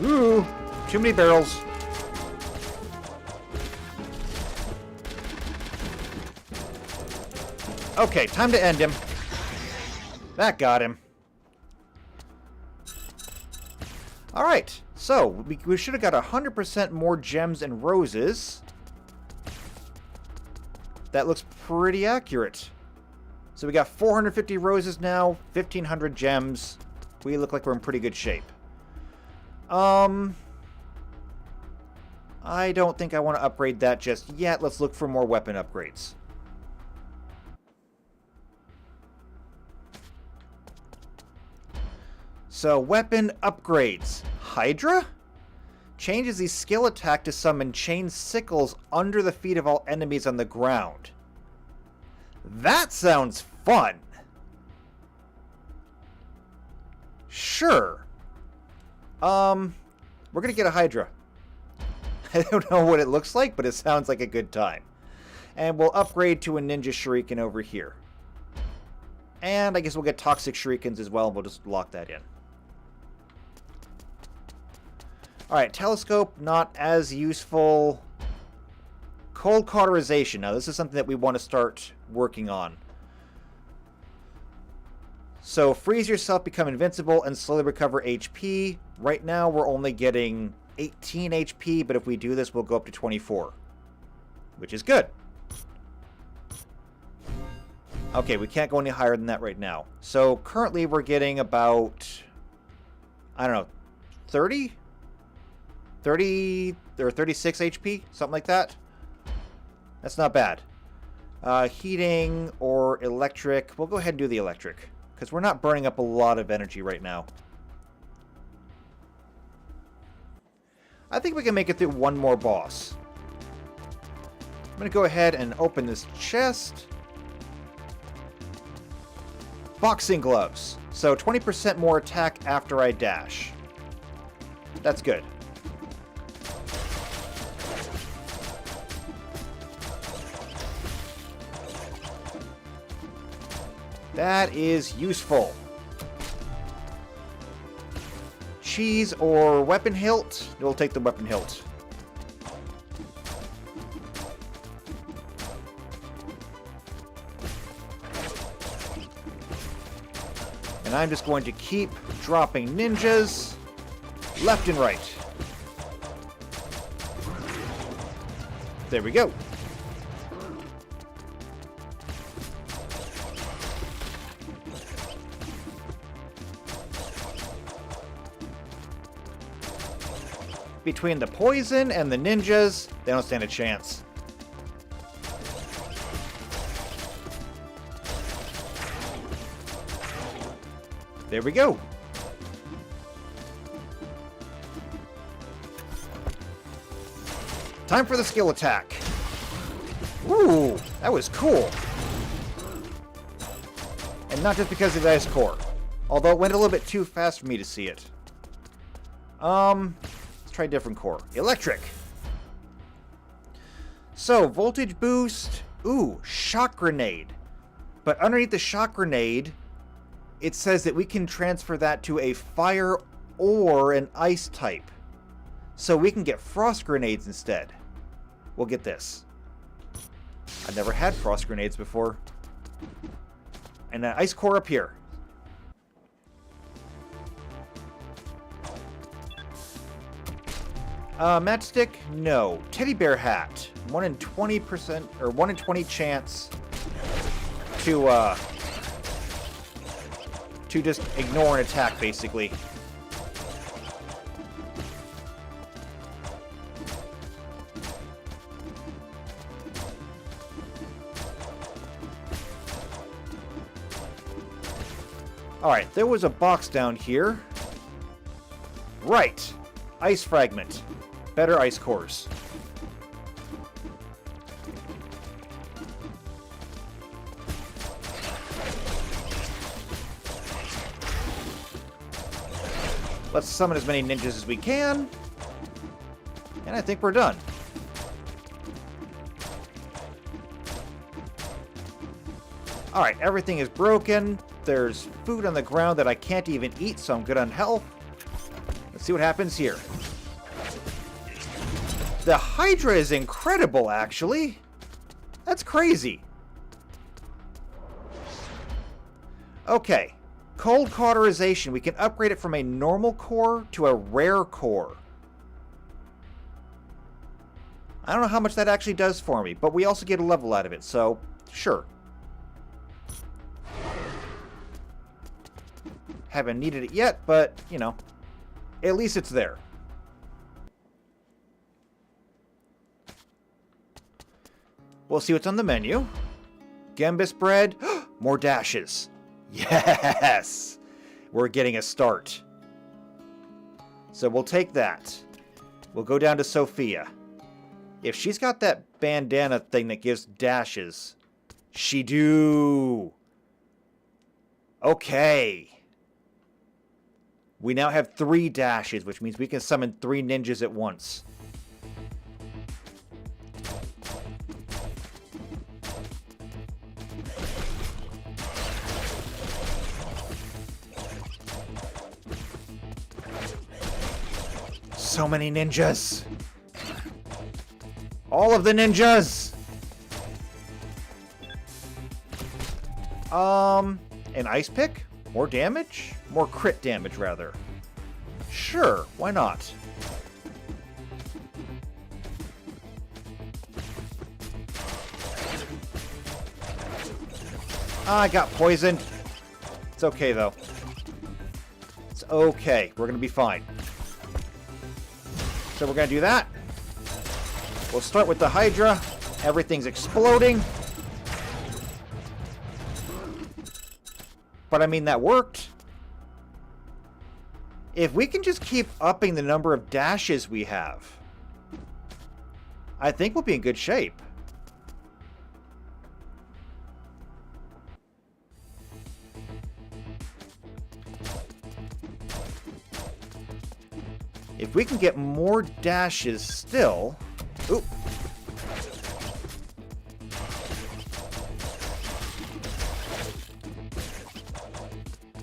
Ooh, too many barrels. Okay, time to end him. That got him. Alright, so we should have got 100% more gems and roses. That looks pretty accurate. So we got 450 roses now, 1,500 gems. We look like we're in pretty good shape. I don't think I want to upgrade that just yet. Let's look for more weapon upgrades. So, weapon upgrades. Hydra? Changes the skill attack to summon chain sickles under the feet of all enemies on the ground. That sounds fun! Sure. We're gonna get a Hydra. I don't know what it looks like, but it sounds like a good time. And we'll upgrade to a Ninja Shuriken over here. And I guess we'll get Toxic Shurikens as well, and we'll just lock that in. Alright, Telescope, not as useful. Cold Cauterization. Now, this is something that we want to start working on. So, freeze yourself, become invincible, and slowly recover HP. Right now, we're only getting 18 HP, but if we do this, we'll go up to 24. Which is good. Okay, we can't go any higher than that right now. So, currently, we're getting about, I don't know, 30? 30 or 36 HP? Something like that. That's not bad. Heating or electric. We'll go ahead and do the electric, because we're not burning up a lot of energy right now. I think we can make it through one more boss. I'm going to go ahead and open this chest. Boxing gloves. So 20% more attack after I dash. That's good. That is useful. Cheese or weapon hilt? We'll take the weapon hilt. And I'm just going to keep dropping ninjas left and right. There we go. Between the poison and the ninjas, they don't stand a chance. There we go. Time for the skill attack. Ooh, that was cool. And not just because of the ice core. Although it went a little bit too fast for me to see it. Let's try a different core. Electric. So, voltage boost. Ooh, shock grenade. But underneath the shock grenade, it says that we can transfer that to a fire or an ice type. So we can get frost grenades instead. We'll get this. I've never had frost grenades before. And an ice core up here. Matchstick? No. Teddy bear hat. 1 in 20% or 1 in 20 chance to just ignore an attack, basically. Alright, there was a box down here. Right. Ice fragment. Better ice cores. Let's summon as many ninjas as we can. And I think we're done. Alright, everything is broken. There's food on the ground that I can't even eat, so I'm good on health. Let's see what happens here. The Hydra is incredible, actually. That's crazy. Okay. Cold cauterization. We can upgrade it from a normal core to a rare core. I don't know how much that actually does for me, but we also get a level out of it, so sure. Haven't needed it yet, but, you know, at least it's there. We'll see what's on the menu. Gambus bread. More dashes. Yes! We're getting a start. So we'll take that. We'll go down to Sophia. If she's got that bandana thing that gives dashes, she do. Okay. We now have 3 dashes, which means we can summon 3 ninjas at once. So many ninjas. All of the ninjas. An ice pick? More damage? More crit damage, rather. Sure, why not? I got poisoned. It's okay, though. It's okay. We're gonna be fine. So we're gonna do that. We'll start with the Hydra. Everything's exploding. But I mean, that worked. If we can just keep upping the number of dashes we have, I think we'll be in good shape. If we can get more dashes still... Oop.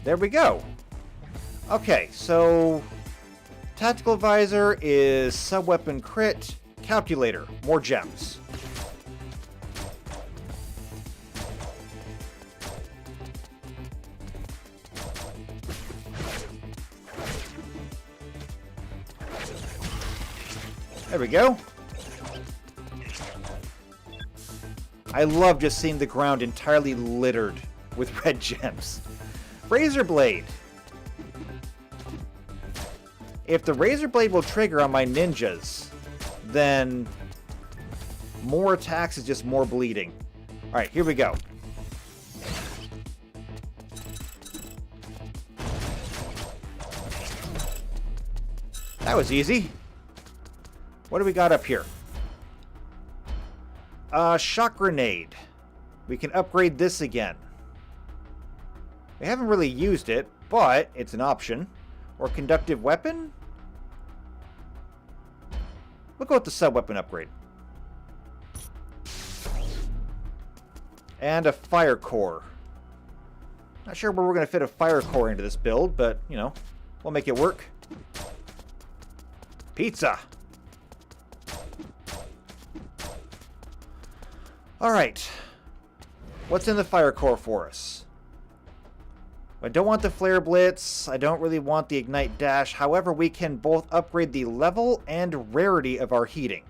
There we go. Okay, so... Tactical Visor is sub-weapon crit. Calculator, more gems. There we go. I love just seeing the ground entirely littered with red gems. Razor Blade. If the Razor Blade will trigger on my ninjas, then more attacks is just more bleeding. Alright, here we go. That was easy. What do we got up here? Shock grenade. We can upgrade this again. We haven't really used it, but it's an option. Or conductive weapon? We'll go with the sub-weapon upgrade. And a fire core. Not sure where we're going to fit a fire core into this build, but, you know, we'll make it work. Pizza! Alright. What's in the fire core for us? I don't want the flare blitz. I don't really want the ignite dash. However, we can both upgrade the level and rarity of our heating.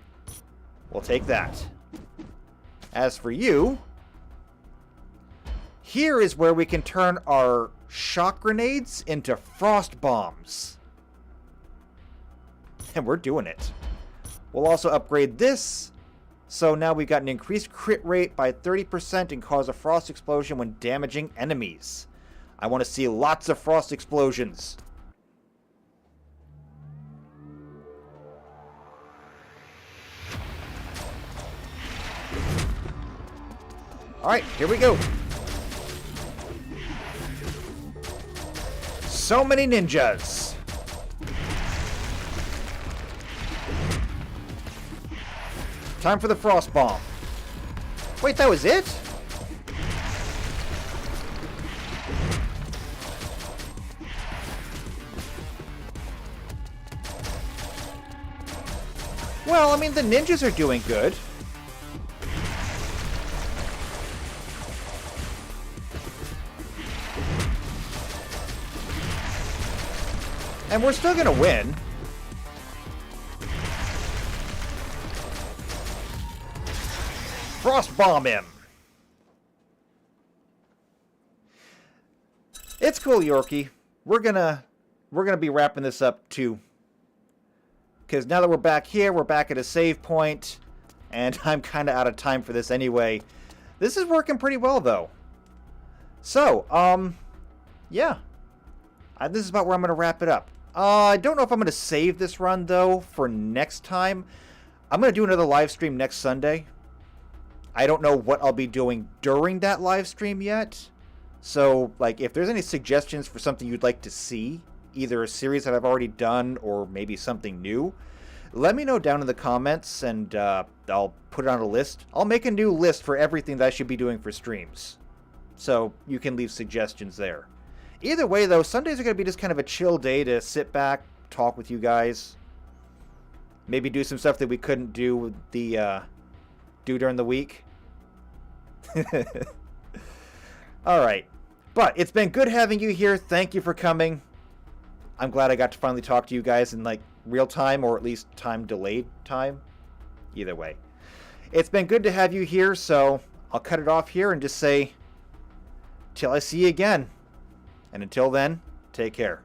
We'll take that. As for you, here is where we can turn our shock grenades into frost bombs. And we're doing it. We'll also upgrade this. So now we've got an increased crit rate by 30% and cause a frost explosion when damaging enemies. I want to see lots of frost explosions. Alright, here we go. So many ninjas. Time for the frost bomb. Wait, that was it? Well, I mean, the ninjas are doing good. And we're still gonna win. Frost bomb him. It's cool, Yorkie. We're gonna be wrapping this up too. Because now that we're back here, we're back at a save point, and I'm kind of out of time for this anyway. This is working pretty well, though. So, yeah. This is about where I'm going to wrap it up. I don't know if I'm going to save this run, though, for next time. I'm going to do another live stream next Sunday. I don't know what I'll be doing during that live stream yet. So, like, if there's any suggestions for something you'd like to see, either a series that I've already done or maybe something new, let me know down in the comments and I'll put it on a list. I'll make a new list for everything that I should be doing for streams. So you can leave suggestions there. Either way, though, Sundays are going to be just kind of a chill day to sit back, talk with you guys. Maybe do some stuff that we couldn't do do during the week. Alright. But it's been good having you here. Thank you for coming. I'm glad I got to finally talk to you guys in, like, real time, or at least time delayed time. Either way. It's been good to have you here, so I'll cut it off here and just say, till I see you again. And until then, take care.